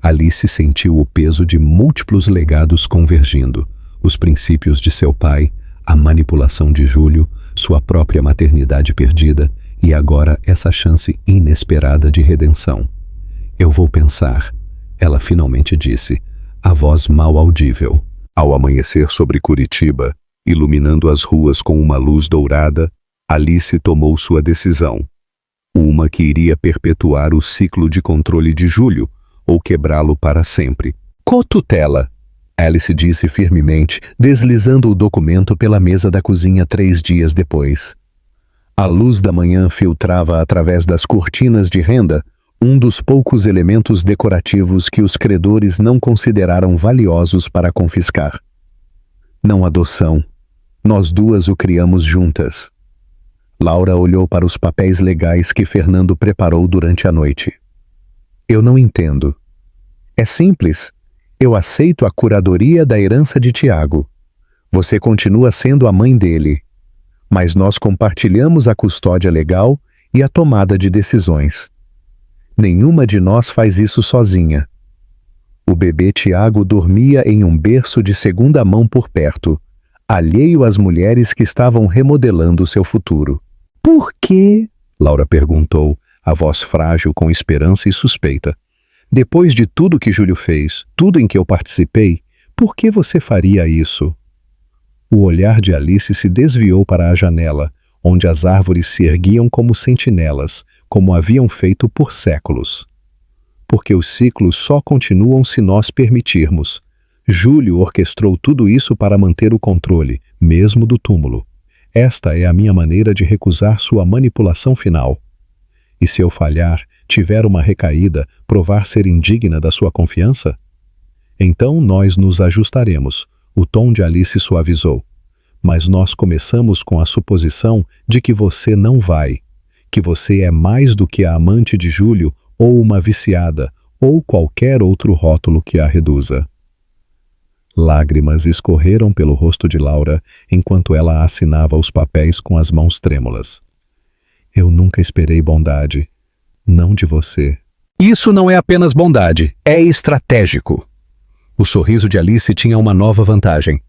Alice sentiu o peso de múltiplos legados convergindo, os princípios de seu pai, A manipulação de Júlio, sua própria maternidade perdida e agora essa chance inesperada de redenção. Eu vou pensar, ela finalmente disse, a voz mal audível. Ao amanhecer sobre Curitiba, iluminando as ruas com uma luz dourada, Alice tomou sua decisão. Uma que iria perpetuar o ciclo de controle de Júlio ou quebrá-lo para sempre. Cotutela, Alice disse firmemente, deslizando o documento pela mesa da cozinha 3 dias depois. A luz da manhã filtrava através das cortinas de renda, um dos poucos elementos decorativos que os credores não consideraram valiosos para confiscar. Não adoção. Nós duas o criamos juntas. Laura olhou para os papéis legais que Fernando preparou durante a noite. Eu não entendo. É simples. Eu aceito a curadoria da herança de Tiago. Você continua sendo a mãe dele. Mas nós compartilhamos a custódia legal e a tomada de decisões. Nenhuma de nós faz isso sozinha. O bebê Tiago dormia em um berço de segunda mão por perto, alheio às mulheres que estavam remodelando seu futuro. Por quê? Laura perguntou, a voz frágil com esperança e suspeita. Depois de tudo que Júlio fez, tudo em que eu participei, por que você faria isso? O olhar de Alice se desviou para a janela, onde as árvores se erguiam como sentinelas, como haviam feito por séculos. Porque os ciclos só continuam se nós permitirmos. Júlio orquestrou tudo isso para manter o controle, mesmo do túmulo. Esta é a minha maneira de recusar sua manipulação final. E se eu falhar, tiver uma recaída, provar ser indigna da sua confiança? Então nós nos ajustaremos, o tom de Alice suavizou. Mas nós começamos com a suposição de que você não vai, que você é mais do que a amante de Júlio ou uma viciada, ou qualquer outro rótulo que a reduza. Lágrimas escorreram pelo rosto de Laura enquanto ela assinava os papéis com as mãos trêmulas. Eu nunca esperei bondade, não de você. Isso não é apenas bondade, é estratégico. O sorriso de Alice tinha uma nova vantagem.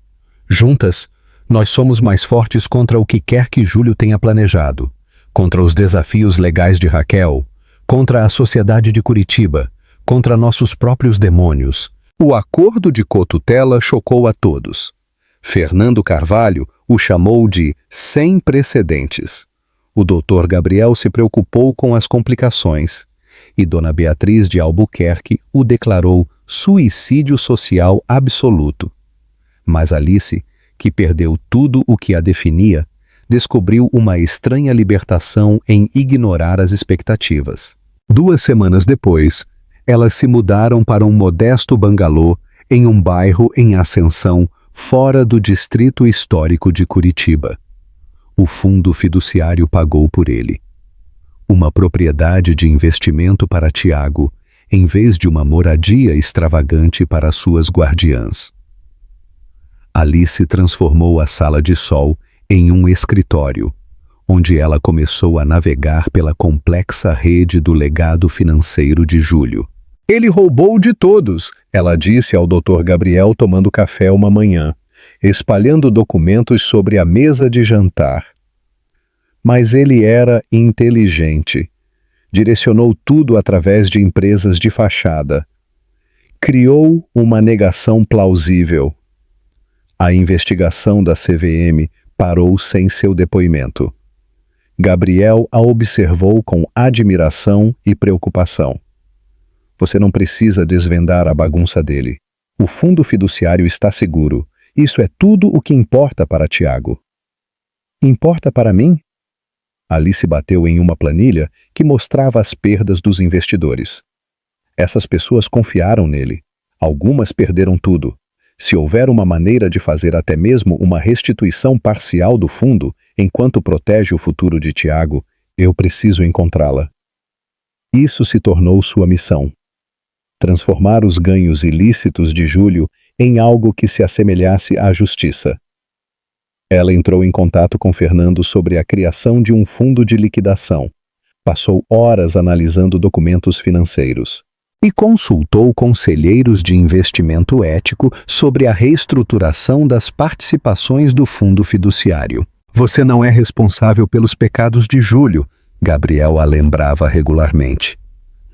Juntas, nós somos mais fortes contra o que quer que Júlio tenha planejado, contra os desafios legais de Raquel, contra a sociedade de Curitiba, contra nossos próprios demônios. O acordo de cotutela chocou a todos. Fernando Carvalho o chamou de sem precedentes. O doutor Gabriel se preocupou com as complicações e Dona Beatriz de Albuquerque o declarou suicídio social absoluto. Mas Alice, que perdeu tudo o que a definia, descobriu uma estranha libertação em ignorar as expectativas. 2 semanas depois, elas se mudaram para um modesto bangalô em um bairro em ascensão fora do distrito histórico de Curitiba. O fundo fiduciário pagou por ele. Uma propriedade de investimento para Tiago, em vez de uma moradia extravagante para suas guardiãs. Alice transformou a sala de sol em um escritório, onde ela começou a navegar pela complexa rede do legado financeiro de Júlio. Ele roubou de todos, ela disse ao Dr. Gabriel tomando café uma manhã, espalhando documentos sobre a mesa de jantar. Mas ele era inteligente. Direcionou tudo através de empresas de fachada. Criou uma negação plausível. A investigação da CVM parou sem seu depoimento. Gabriel a observou com admiração e preocupação. Você não precisa desvendar a bagunça dele. O fundo fiduciário está seguro. Isso é tudo o que importa para Tiago. Importa para mim? Alice bateu em uma planilha que mostrava as perdas dos investidores. Essas pessoas confiaram nele. Algumas perderam tudo. Se houver uma maneira de fazer até mesmo uma restituição parcial do fundo, enquanto protege o futuro de Tiago, eu preciso encontrá-la. Isso se tornou sua missão. Transformar os ganhos ilícitos de Júlio em algo que se assemelhasse à justiça. Ela entrou em contato com Fernando sobre a criação de um fundo de liquidação. Passou horas analisando documentos financeiros. e consultou conselheiros de investimento ético sobre a reestruturação das participações do fundo fiduciário. Você não é responsável pelos pecados de Júlio, Gabriel a lembrava regularmente.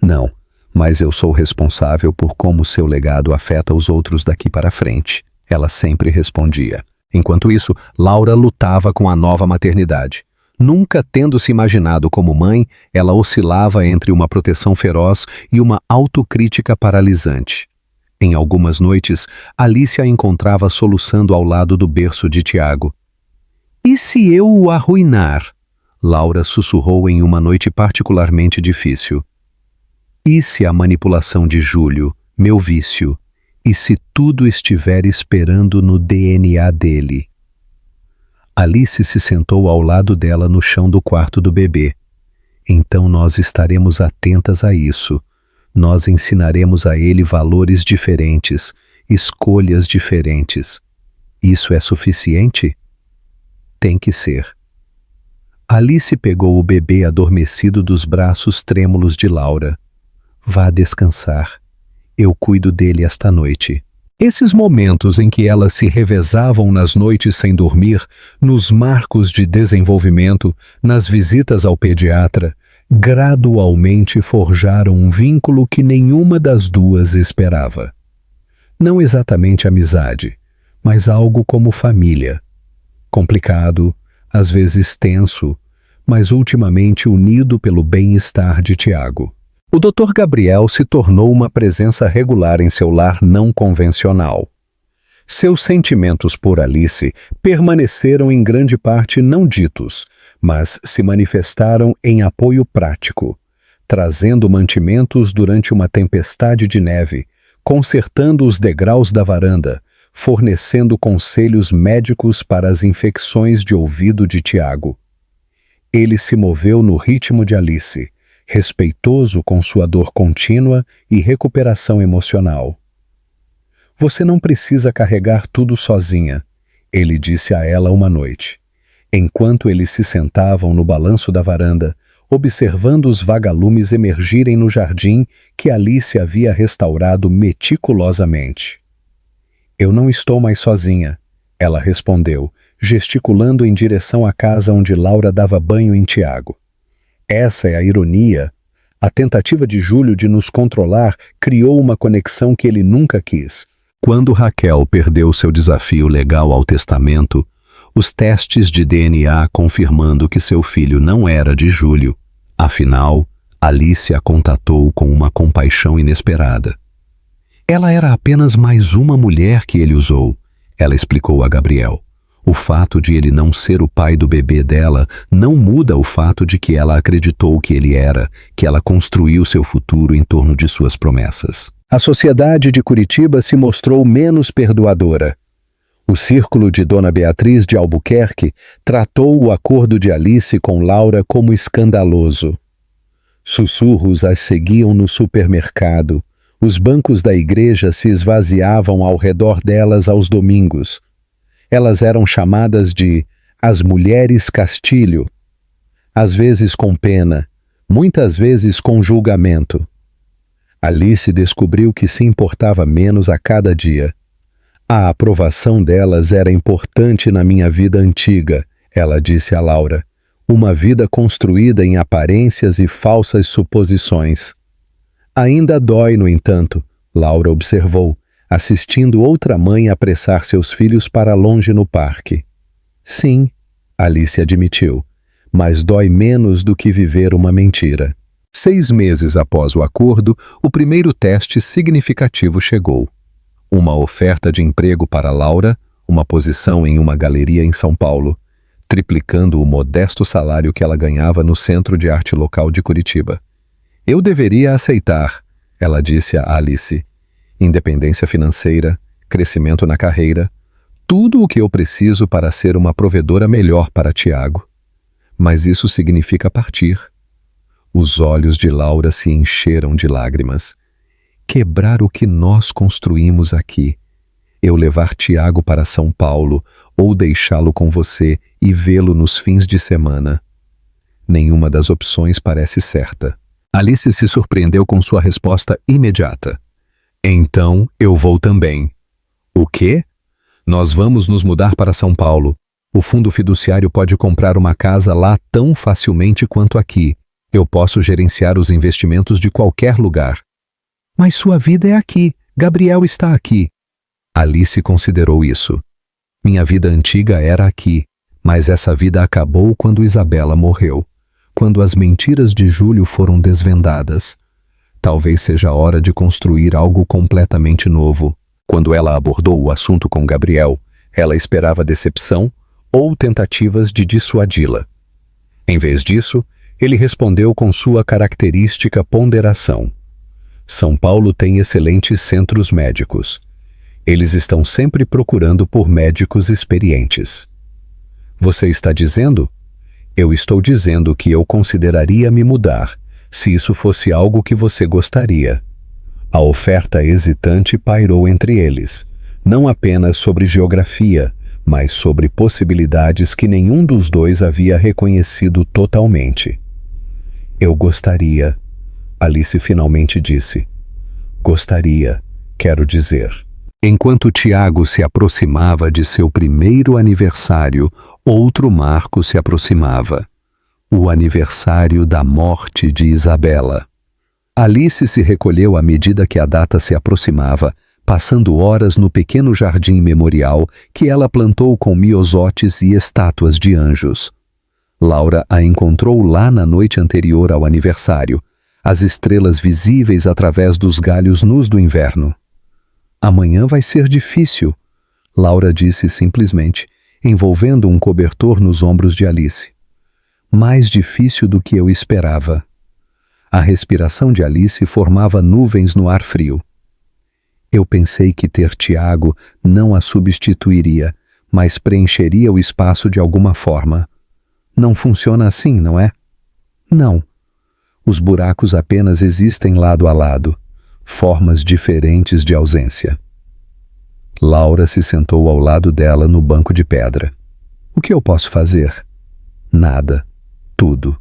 Não, mas eu sou responsável por como seu legado afeta os outros daqui para frente, ela sempre respondia. Enquanto isso, Laura lutava com a nova maternidade. Nunca tendo se imaginado como mãe, ela oscilava entre uma proteção feroz e uma autocrítica paralisante. Em algumas noites, Alice a encontrava soluçando ao lado do berço de Tiago. "E se eu o arruinar?" Laura sussurrou em uma noite particularmente difícil. "E se a manipulação de Júlio, meu vício, e se tudo estiver esperando no DNA dele?" Alice se sentou ao lado dela no chão do quarto do bebê. "Então nós estaremos atentas a isso. Nós ensinaremos a ele valores diferentes, escolhas diferentes. Isso é suficiente?" "Tem que ser." Alice pegou o bebê adormecido dos braços trêmulos de Laura. "Vá descansar. Eu cuido dele esta noite." Esses momentos em que elas se revezavam nas noites sem dormir, nos marcos de desenvolvimento, nas visitas ao pediatra, gradualmente forjaram um vínculo que nenhuma das duas esperava. Não exatamente amizade, mas algo como família. Complicado, às vezes tenso, mas ultimamente unido pelo bem-estar de Tiago. O Dr. Gabriel se tornou uma presença regular em seu lar não convencional. Seus sentimentos por Alice permaneceram em grande parte não ditos, mas se manifestaram em apoio prático, trazendo mantimentos durante uma tempestade de neve, consertando os degraus da varanda, fornecendo conselhos médicos para as infecções de ouvido de Tiago. Ele se moveu no ritmo de Alice, respeitoso com sua dor contínua e recuperação emocional. "Você não precisa carregar tudo sozinha", ele disse a ela uma noite, enquanto eles se sentavam no balanço da varanda, observando os vagalumes emergirem no jardim que Alice havia restaurado meticulosamente. "Eu não estou mais sozinha", ela respondeu, gesticulando em direção à casa onde Laura dava banho em Tiago. Essa é a ironia. A tentativa de Júlio de nos controlar criou uma conexão que ele nunca quis. Quando Raquel perdeu seu desafio legal ao testamento, os testes de DNA confirmando que seu filho não era de Júlio. Afinal, Alice a contatou com uma compaixão inesperada. Ela era apenas mais uma mulher que ele usou, ela explicou a Gabriel. O fato de ele não ser o pai do bebê dela não muda o fato de que ela acreditou que ele era, que ela construiu seu futuro em torno de suas promessas. A sociedade de Curitiba se mostrou menos perdoadora. O círculo de Dona Beatriz de Albuquerque tratou o acordo de Alice com Laura como escandaloso. Sussurros as seguiam no supermercado. Os bancos da igreja se esvaziavam ao redor delas aos domingos. Elas eram chamadas de as mulheres Castilho, às vezes com pena, muitas vezes com julgamento. Alice descobriu que se importava menos a cada dia. A aprovação delas era importante na minha vida antiga, ela disse a Laura, uma vida construída em aparências e falsas suposições. Ainda dói, no entanto, Laura observou, assistindo outra mãe apressar seus filhos para longe no parque. Sim, Alice admitiu, mas dói menos do que viver uma mentira. 6 meses após o acordo, o primeiro teste significativo chegou. Uma oferta de emprego para Laura, uma posição em uma galeria em São Paulo, triplicando o modesto salário que ela ganhava no Centro de Arte Local de Curitiba. Eu deveria aceitar, ela disse a Alice. Independência financeira, crescimento na carreira, tudo o que eu preciso para ser uma provedora melhor para Tiago. Mas isso significa partir. Os olhos de Laura se encheram de lágrimas. Quebrar o que nós construímos aqui. Eu levar Tiago para São Paulo ou deixá-lo com você e vê-lo nos fins de semana. Nenhuma das opções parece certa. Alice se surpreendeu com sua resposta imediata. Então eu vou também. O quê? Nós vamos nos mudar para São Paulo. O fundo fiduciário pode comprar uma casa lá tão facilmente quanto aqui. Eu posso gerenciar os investimentos de qualquer lugar. Mas sua vida é aqui. Gabriel está aqui. Alice considerou isso. Minha vida antiga era aqui, mas essa vida acabou quando Isabela morreu, quando as mentiras de Júlio foram desvendadas. Talvez seja a hora de construir algo completamente novo. Quando ela abordou o assunto com Gabriel, ela esperava decepção ou tentativas de dissuadi-la. Em vez disso, ele respondeu com sua característica ponderação. São Paulo tem excelentes centros médicos. Eles estão sempre procurando por médicos experientes. Você está dizendo? Eu estou dizendo que eu consideraria me mudar, se isso fosse algo que você gostaria. A oferta hesitante pairou entre eles, não apenas sobre geografia, mas sobre possibilidades que nenhum dos dois havia reconhecido totalmente. Eu gostaria, Alice finalmente disse. Gostaria, quero dizer. Enquanto Tiago se aproximava de seu primeiro aniversário, outro marco se aproximava. O aniversário da morte de Isabela. Alice se recolheu à medida que a data se aproximava, passando horas no pequeno jardim memorial que ela plantou com miosotes e estátuas de anjos. Laura a encontrou lá na noite anterior ao aniversário, as estrelas visíveis através dos galhos nus do inverno. Amanhã vai ser difícil, Laura disse simplesmente, envolvendo um cobertor nos ombros de Alice. Mais difícil do que eu esperava. A respiração de Alice formava nuvens no ar frio. Eu pensei que ter Tiago não a substituiria, mas preencheria o espaço de alguma forma. Não funciona assim, não é? Não. Os buracos apenas existem lado a lado. Formas diferentes de ausência. Laura se sentou ao lado dela no banco de pedra. O que eu posso fazer? Nada. Tudo.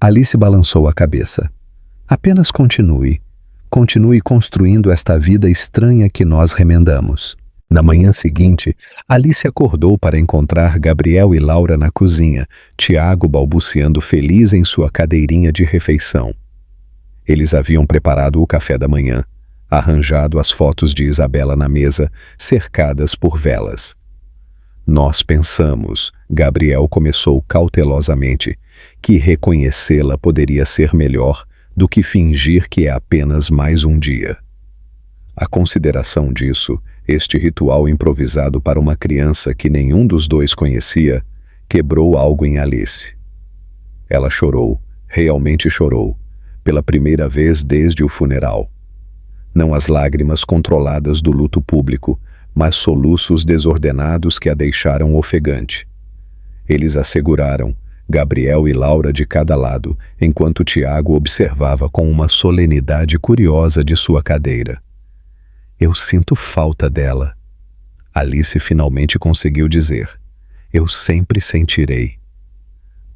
Alice balançou a cabeça. Apenas continue. Continue construindo esta vida estranha que nós remendamos. Na manhã seguinte, Alice acordou para encontrar Gabriel e Laura na cozinha, Tiago balbuciando feliz em sua cadeirinha de refeição. Eles haviam preparado o café da manhã, arranjado as fotos de Isabela na mesa, cercadas por velas. Nós pensamos, Gabriel começou cautelosamente, que reconhecê-la poderia ser melhor do que fingir que é apenas mais um dia. A consideração disso, este ritual improvisado para uma criança que nenhum dos dois conhecia, quebrou algo em Alice. Ela chorou, realmente chorou, pela primeira vez desde o funeral. Não as lágrimas controladas do luto público, mas soluços desordenados que a deixaram ofegante. Eles a seguraram, Gabriel e Laura de cada lado, enquanto Tiago observava com uma solenidade curiosa de sua cadeira. Eu sinto falta dela. Alice finalmente conseguiu dizer. Eu sempre sentirei.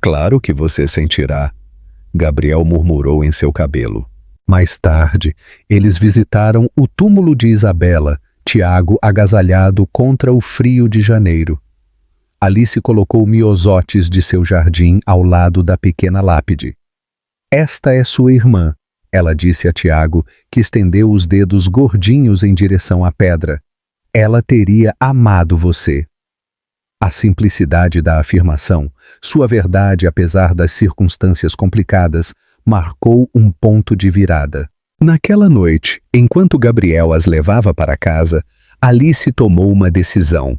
Claro que você sentirá, Gabriel murmurou em seu cabelo. Mais tarde, eles visitaram o túmulo de Isabela, Tiago agasalhado contra o frio de janeiro. Alice colocou miosotes de seu jardim ao lado da pequena lápide. Esta é sua irmã, ela disse a Tiago, que estendeu os dedos gordinhos em direção à pedra. Ela teria amado você. A simplicidade da afirmação, sua verdade apesar das circunstâncias complicadas, marcou um ponto de virada. Naquela noite, enquanto Gabriel as levava para casa, Alice tomou uma decisão.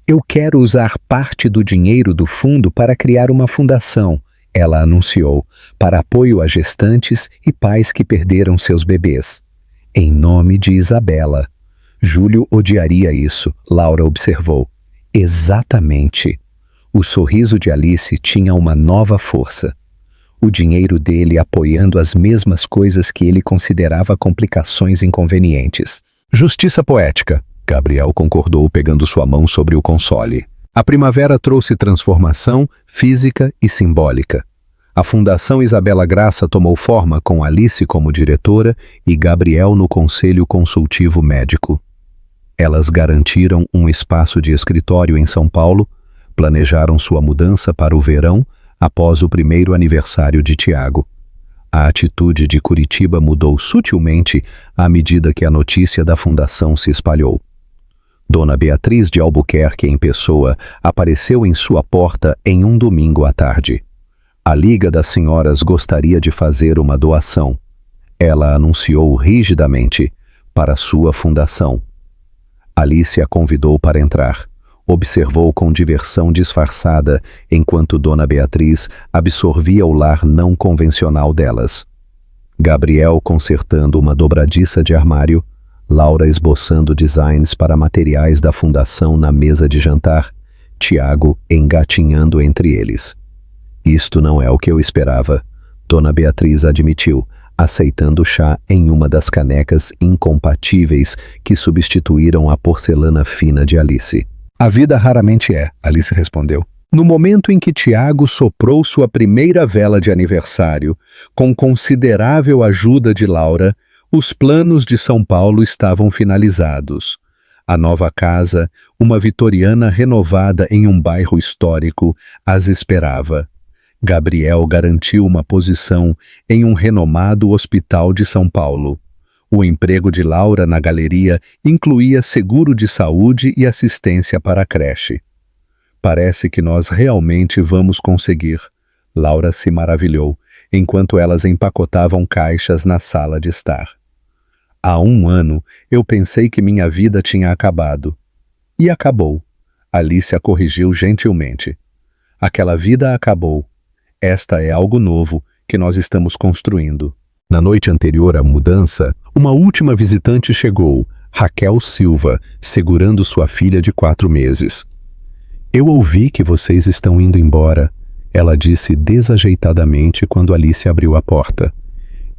Eu quero usar parte do dinheiro do fundo para criar uma fundação, ela anunciou, para apoio a gestantes e pais que perderam seus bebês. Em nome de Isabela. Júlio odiaria isso, Laura observou. Exatamente. O sorriso de Alice tinha uma nova força. O dinheiro dele apoiando as mesmas coisas que ele considerava complicações inconvenientes. Justiça poética, Gabriel concordou pegando sua mão sobre o console. A primavera trouxe transformação física e simbólica. A Fundação Isabela Graça tomou forma com Alice como diretora e Gabriel no Conselho Consultivo Médico. Elas garantiram um espaço de escritório em São Paulo, planejaram sua mudança para o verão após o primeiro aniversário de Tiago. A atitude de Curitiba mudou sutilmente à medida que a notícia da fundação se espalhou. Dona Beatriz de Albuquerque, em pessoa, apareceu em sua porta em um domingo à tarde. A Liga das Senhoras gostaria de fazer uma doação. Ela anunciou rigidamente para sua fundação. Alice a convidou para entrar. Observou com diversão disfarçada enquanto Dona Beatriz absorvia o lar não convencional delas. Gabriel consertando uma dobradiça de armário, Laura esboçando designs para materiais da fundação na mesa de jantar, Tiago engatinhando entre eles. Isto não é o que eu esperava, Dona Beatriz admitiu, aceitando o chá em uma das canecas incompatíveis que substituíram a porcelana fina de Alice. A vida raramente é, Alice respondeu. No momento em que Tiago soprou sua primeira vela de aniversário, com considerável ajuda de Laura, os planos de São Paulo estavam finalizados. A nova casa, uma vitoriana renovada em um bairro histórico, as esperava. Gabriel garantiu uma posição em um renomado hospital de São Paulo. O emprego de Laura na galeria incluía seguro de saúde e assistência para a creche. Parece que nós realmente vamos conseguir, Laura se maravilhou, enquanto elas empacotavam caixas na sala de estar. Há 1 ano, eu pensei que minha vida tinha acabado. E acabou. Alice a corrigiu gentilmente. Aquela vida acabou. Esta é algo novo que nós estamos construindo. Na noite anterior à mudança, uma última visitante chegou, Raquel Silva, segurando sua filha de 4 meses. Eu ouvi que vocês estão indo embora, ela disse desajeitadamente quando Alice abriu a porta.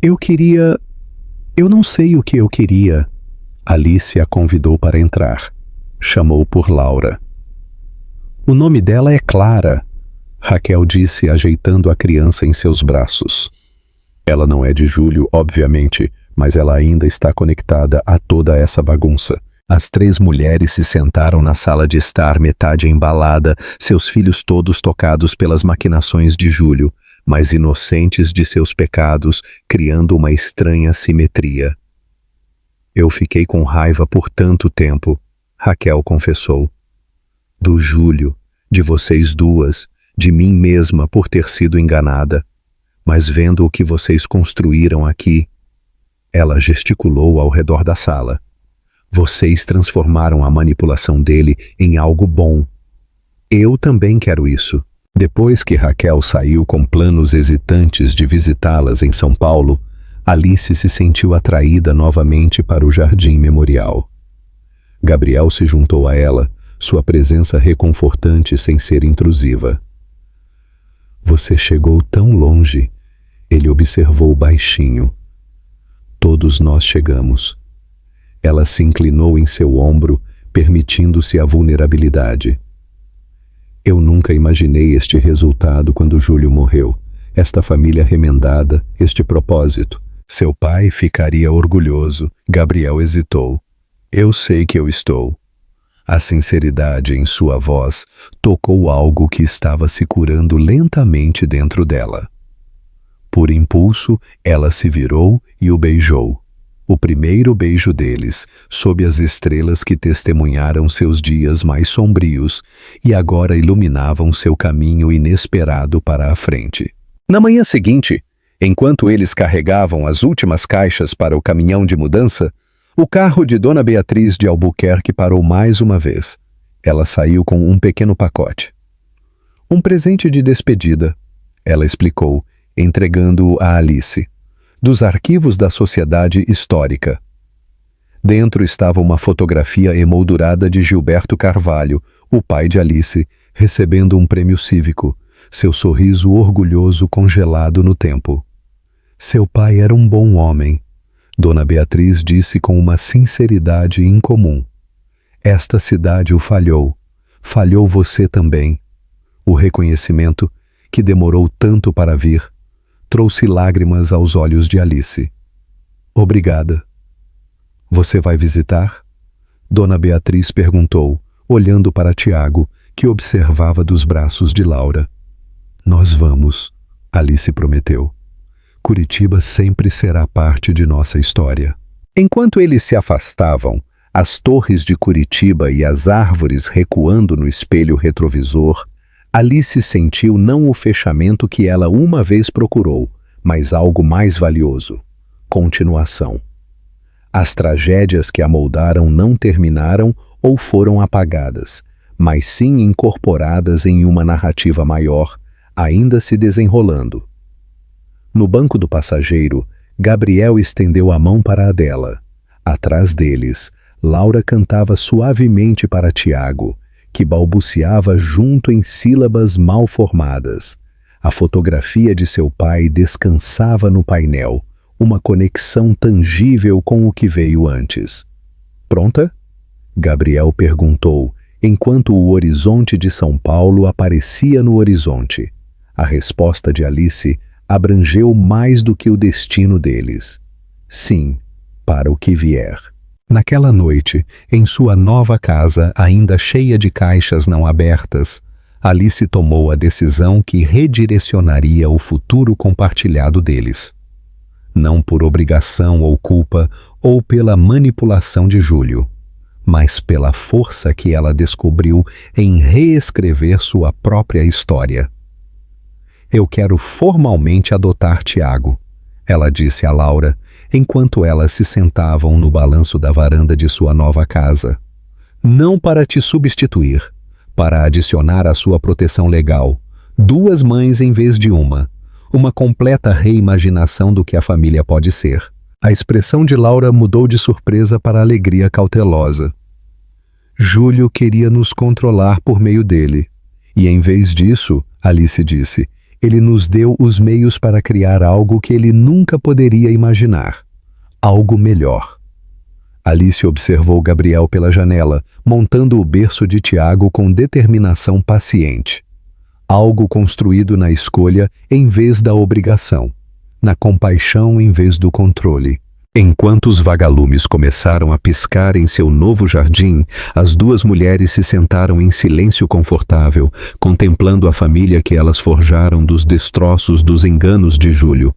Eu não sei o que eu queria. Alice a convidou para entrar. Chamou por Laura. O nome dela é Clara, Raquel disse ajeitando a criança em seus braços. Ela não é de Júlio, obviamente, mas ela ainda está conectada a toda essa bagunça. As 3 mulheres se sentaram na sala de estar, metade embalada, seus filhos todos tocados pelas maquinações de Júlio, mas inocentes de seus pecados, criando uma estranha simetria. Eu fiquei com raiva por tanto tempo, Raquel confessou. Do Júlio, de vocês duas, de mim mesma por ter sido enganada. Mas vendo o que vocês construíram aqui, ela gesticulou ao redor da sala. Vocês transformaram a manipulação dele em algo bom. Eu também quero isso. Depois que Raquel saiu com planos hesitantes de visitá-las em São Paulo, Alice se sentiu atraída novamente para o Jardim Memorial. Gabriel se juntou a ela, sua presença reconfortante sem ser intrusiva. Você chegou tão longe, ele observou baixinho. Todos nós chegamos. Ela se inclinou em seu ombro, permitindo-se a vulnerabilidade. Eu nunca imaginei este resultado quando Júlio morreu. Esta família remendada, este propósito. Seu pai ficaria orgulhoso. Gabriel hesitou. Eu sei que eu estou. A sinceridade em sua voz tocou algo que estava se curando lentamente dentro dela. Por impulso, ela se virou e o beijou. O primeiro beijo deles, sob as estrelas que testemunharam seus dias mais sombrios e agora iluminavam seu caminho inesperado para a frente. Na manhã seguinte, enquanto eles carregavam as últimas caixas para o caminhão de mudança, o carro de Dona Beatriz de Albuquerque parou mais uma vez. Ela saiu com um pequeno pacote. Um presente de despedida, ela explicou, entregando-o a Alice. Dos arquivos da Sociedade Histórica. Dentro estava uma fotografia emoldurada de Gilberto Carvalho, o pai de Alice, recebendo um prêmio cívico, seu sorriso orgulhoso congelado no tempo. Seu pai era um bom homem, Dona Beatriz disse com uma sinceridade incomum. Esta cidade o falhou. Falhou você também. O reconhecimento, que demorou tanto para vir, trouxe lágrimas aos olhos de Alice. Obrigada. Você vai visitar? Dona Beatriz perguntou, olhando para Tiago, que observava dos braços de Laura. Nós vamos, Alice prometeu. Curitiba sempre será parte de nossa história. Enquanto eles se afastavam, as torres de Curitiba e as árvores recuando no espelho retrovisor, Alice sentiu não o fechamento que ela uma vez procurou, mas algo mais valioso: continuação. As tragédias que a moldaram não terminaram ou foram apagadas, mas sim incorporadas em uma narrativa maior, ainda se desenrolando. No banco do passageiro, Gabriel estendeu a mão para a dela. Atrás deles, Laura cantava suavemente para Tiago, que balbuciava junto em sílabas mal formadas. A fotografia de seu pai descansava no painel, uma conexão tangível com o que veio antes. Pronta? Gabriel perguntou, enquanto o horizonte de São Paulo aparecia no horizonte. A resposta de Alice abrangeu mais do que o destino deles. Sim, para o que vier. Naquela noite, em sua nova casa ainda cheia de caixas não abertas, Alice tomou a decisão que redirecionaria o futuro compartilhado deles. Não por obrigação ou culpa ou pela manipulação de Júlio, mas pela força que ela descobriu em reescrever sua própria história. Eu quero formalmente adotar Tiago, ela disse a Laura, enquanto elas se sentavam no balanço da varanda de sua nova casa. Não para te substituir, para adicionar à sua proteção legal, 2 mães em vez de uma completa reimaginação do que a família pode ser. A expressão de Laura mudou de surpresa para alegria cautelosa. Júlio queria nos controlar por meio dele. E em vez disso, Alice disse, ele nos deu os meios para criar algo que ele nunca poderia imaginar. Algo melhor. Alice observou Gabriel pela janela, montando o berço de Tiago com determinação paciente. Algo construído na escolha em vez da obrigação, na compaixão em vez do controle. Enquanto os vagalumes começaram a piscar em seu novo jardim, as 2 mulheres se sentaram em silêncio confortável, contemplando a família que elas forjaram dos destroços dos enganos de Júlio.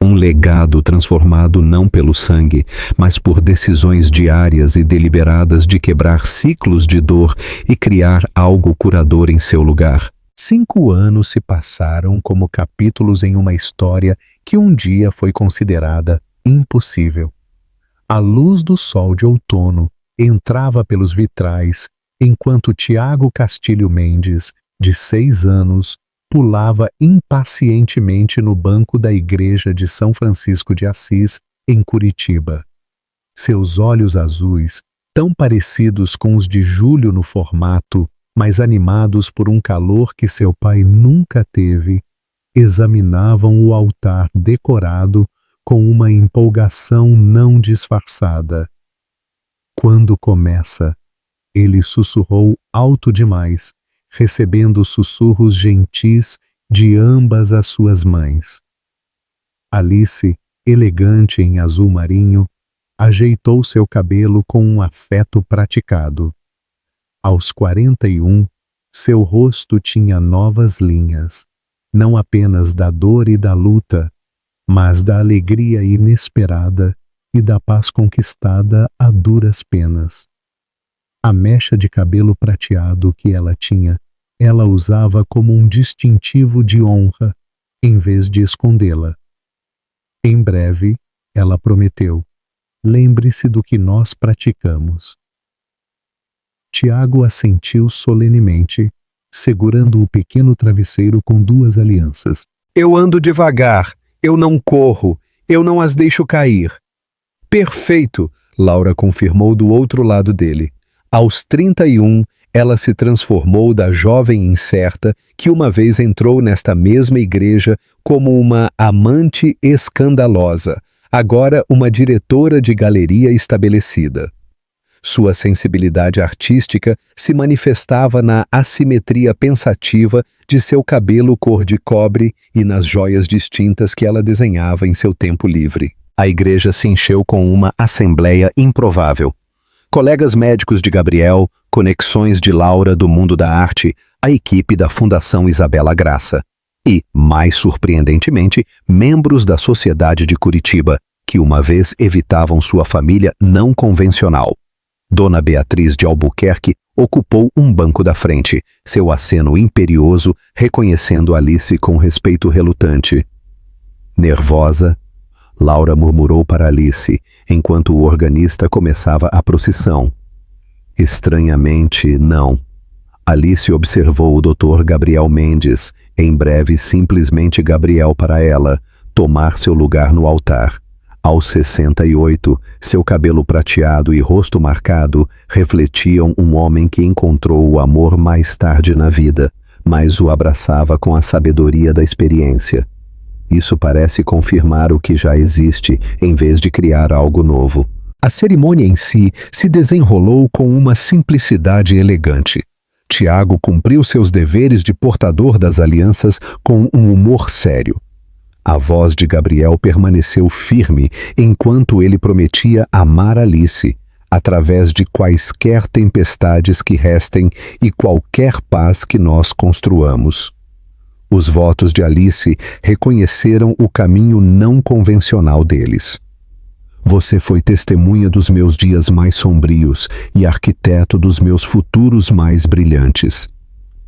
Um legado transformado não pelo sangue, mas por decisões diárias e deliberadas de quebrar ciclos de dor e criar algo curador em seu lugar. 5 anos se passaram como capítulos em uma história que um dia foi considerada impossível. A luz do sol de outono entrava pelos vitrais, enquanto Tiago Castilho Mendes, de 6 anos, pulava impacientemente no banco da igreja de São Francisco de Assis, em Curitiba. Seus olhos azuis, tão parecidos com os de Júlio no formato, mas animados por um calor que seu pai nunca teve, examinavam o altar decorado com uma empolgação não disfarçada. Quando começa, ele sussurrou alto demais, recebendo sussurros gentis de ambas as suas mães. Alice, elegante em azul marinho, ajeitou seu cabelo com um afeto praticado. Aos 41, seu rosto tinha novas linhas, não apenas da dor e da luta, mas da alegria inesperada e da paz conquistada a duras penas. A mecha de cabelo prateado que ela tinha, ela usava como um distintivo de honra, em vez de escondê-la. Em breve, ela prometeu, lembre-se do que nós praticamos. Tiago assentiu solenemente, segurando o pequeno travesseiro com 2 alianças. Eu ando devagar, eu não corro, eu não as deixo cair. Perfeito, Laura confirmou do outro lado dele. Aos 31, ela se transformou da jovem incerta que uma vez entrou nesta mesma igreja como uma amante escandalosa, agora uma diretora de galeria estabelecida. Sua sensibilidade artística se manifestava na assimetria pensativa de seu cabelo cor de cobre e nas joias distintas que ela desenhava em seu tempo livre. A igreja se encheu com uma assembleia improvável. Colegas médicos de Gabriel, conexões de Laura do mundo da arte, a equipe da Fundação Isabela Graça e, mais surpreendentemente, membros da Sociedade de Curitiba, que uma vez evitavam sua família não convencional. Dona Beatriz de Albuquerque ocupou um banco da frente, seu aceno imperioso reconhecendo Alice com respeito relutante. Nervosa, Laura murmurou para Alice, enquanto o organista começava a procissão. Estranhamente, não. Alice observou o Dr. Gabriel Mendes, em breve simplesmente Gabriel para ela, tomar seu lugar no altar. Aos 68, seu cabelo prateado e rosto marcado refletiam um homem que encontrou o amor mais tarde na vida, mas o abraçava com a sabedoria da experiência. Isso parece confirmar o que já existe, em vez de criar algo novo. A cerimônia em si se desenrolou com uma simplicidade elegante. Tiago cumpriu seus deveres de portador das alianças com um humor sério. A voz de Gabriel permaneceu firme enquanto ele prometia amar Alice, através de quaisquer tempestades que restem e qualquer paz que nós construamos. Os votos de Alice reconheceram o caminho não convencional deles. Você foi testemunha dos meus dias mais sombrios e arquiteto dos meus futuros mais brilhantes.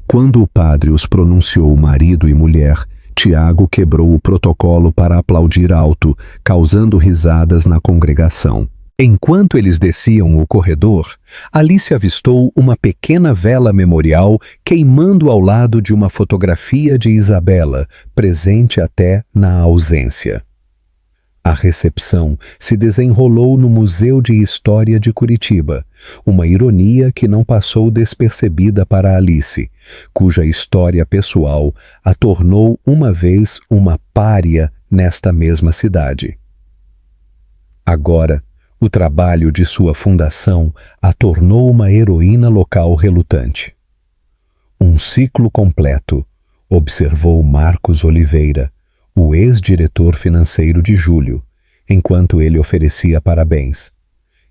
Quando o padre os pronunciou marido e mulher, Tiago quebrou o protocolo para aplaudir alto, causando risadas na congregação. Enquanto eles desciam o corredor, Alice avistou uma pequena vela memorial queimando ao lado de uma fotografia de Isabela, presente até na ausência. A recepção se desenrolou no Museu de História de Curitiba, uma ironia que não passou despercebida para Alice, cuja história pessoal a tornou uma vez uma pária nesta mesma cidade. Agora, o trabalho de sua fundação a tornou uma heroína local relutante. Um ciclo completo, observou Marcos Oliveira, o ex-diretor financeiro de Júlio, enquanto ele oferecia parabéns.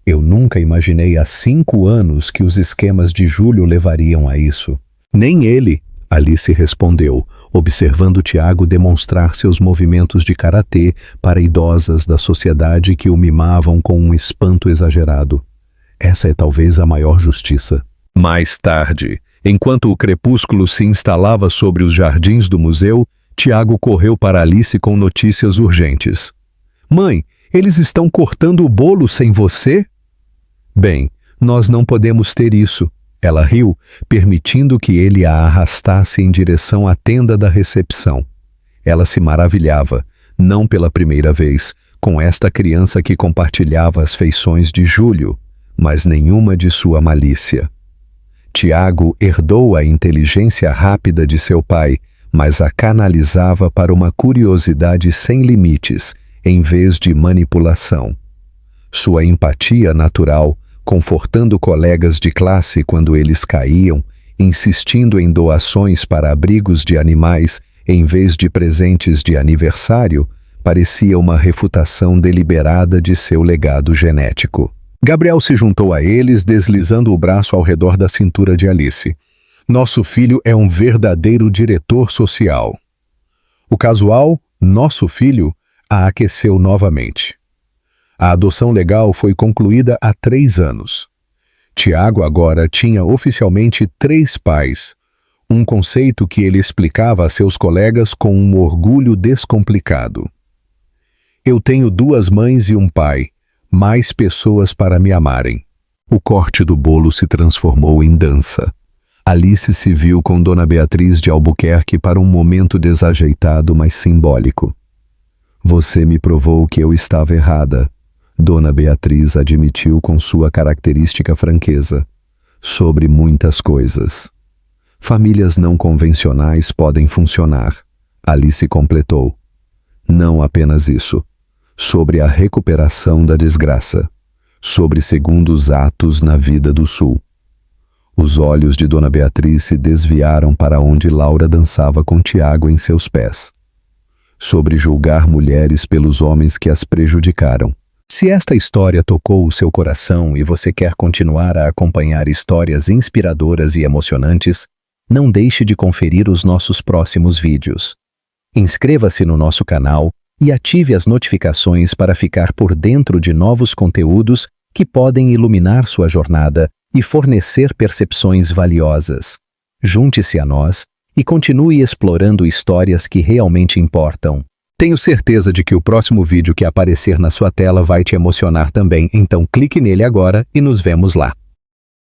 Eu nunca imaginei há 5 anos que os esquemas de Júlio levariam a isso. Nem ele, Alice respondeu, observando Tiago demonstrar seus movimentos de karatê para idosas da sociedade que o mimavam com um espanto exagerado. Essa é talvez a maior justiça. Mais tarde, enquanto o crepúsculo se instalava sobre os jardins do museu, Tiago correu para Alice com notícias urgentes. Mãe, eles estão cortando o bolo sem você? Bem, nós não podemos ter isso. Ela riu, permitindo que ele a arrastasse em direção à tenda da recepção. Ela se maravilhava, não pela primeira vez, com esta criança que compartilhava as feições de Júlio, mas nenhuma de sua malícia. Tiago herdou a inteligência rápida de seu pai, mas a canalizava para uma curiosidade sem limites, em vez de manipulação. Sua empatia natural, confortando colegas de classe quando eles caíam, insistindo em doações para abrigos de animais em vez de presentes de aniversário, parecia uma refutação deliberada de seu legado genético. Gabriel se juntou a eles, deslizando o braço ao redor da cintura de Alice. Nosso filho é um verdadeiro diretor social. O casual, nosso filho, a aqueceu novamente. A adoção legal foi concluída há 3 anos. Tiago agora tinha oficialmente 3 pais, um conceito que ele explicava a seus colegas com um orgulho descomplicado. Eu tenho 2 mães e um pai, mais pessoas para me amarem. O corte do bolo se transformou em dança. Alice se viu com Dona Beatriz de Albuquerque para um momento desajeitado, mas simbólico. Você me provou que eu estava errada, Dona Beatriz admitiu com sua característica franqueza, sobre muitas coisas. Famílias não convencionais podem funcionar, Alice completou. Não apenas isso, sobre a recuperação da desgraça. sobre segundos atos na vida do Sul. Os olhos de Dona Beatriz se desviaram para onde Laura dançava com Tiago em seus pés. Sobre julgar mulheres pelos homens que as prejudicaram. Se esta história tocou o seu coração e você quer continuar a acompanhar histórias inspiradoras e emocionantes, não deixe de conferir os nossos próximos vídeos. Inscreva-se no nosso canal e ative as notificações para ficar por dentro de novos conteúdos que podem iluminar sua jornada e fornecer percepções valiosas. Junte-se a nós e continue explorando histórias que realmente importam. Tenho certeza de que o próximo vídeo que aparecer na sua tela vai te emocionar também, então clique nele agora e nos vemos lá.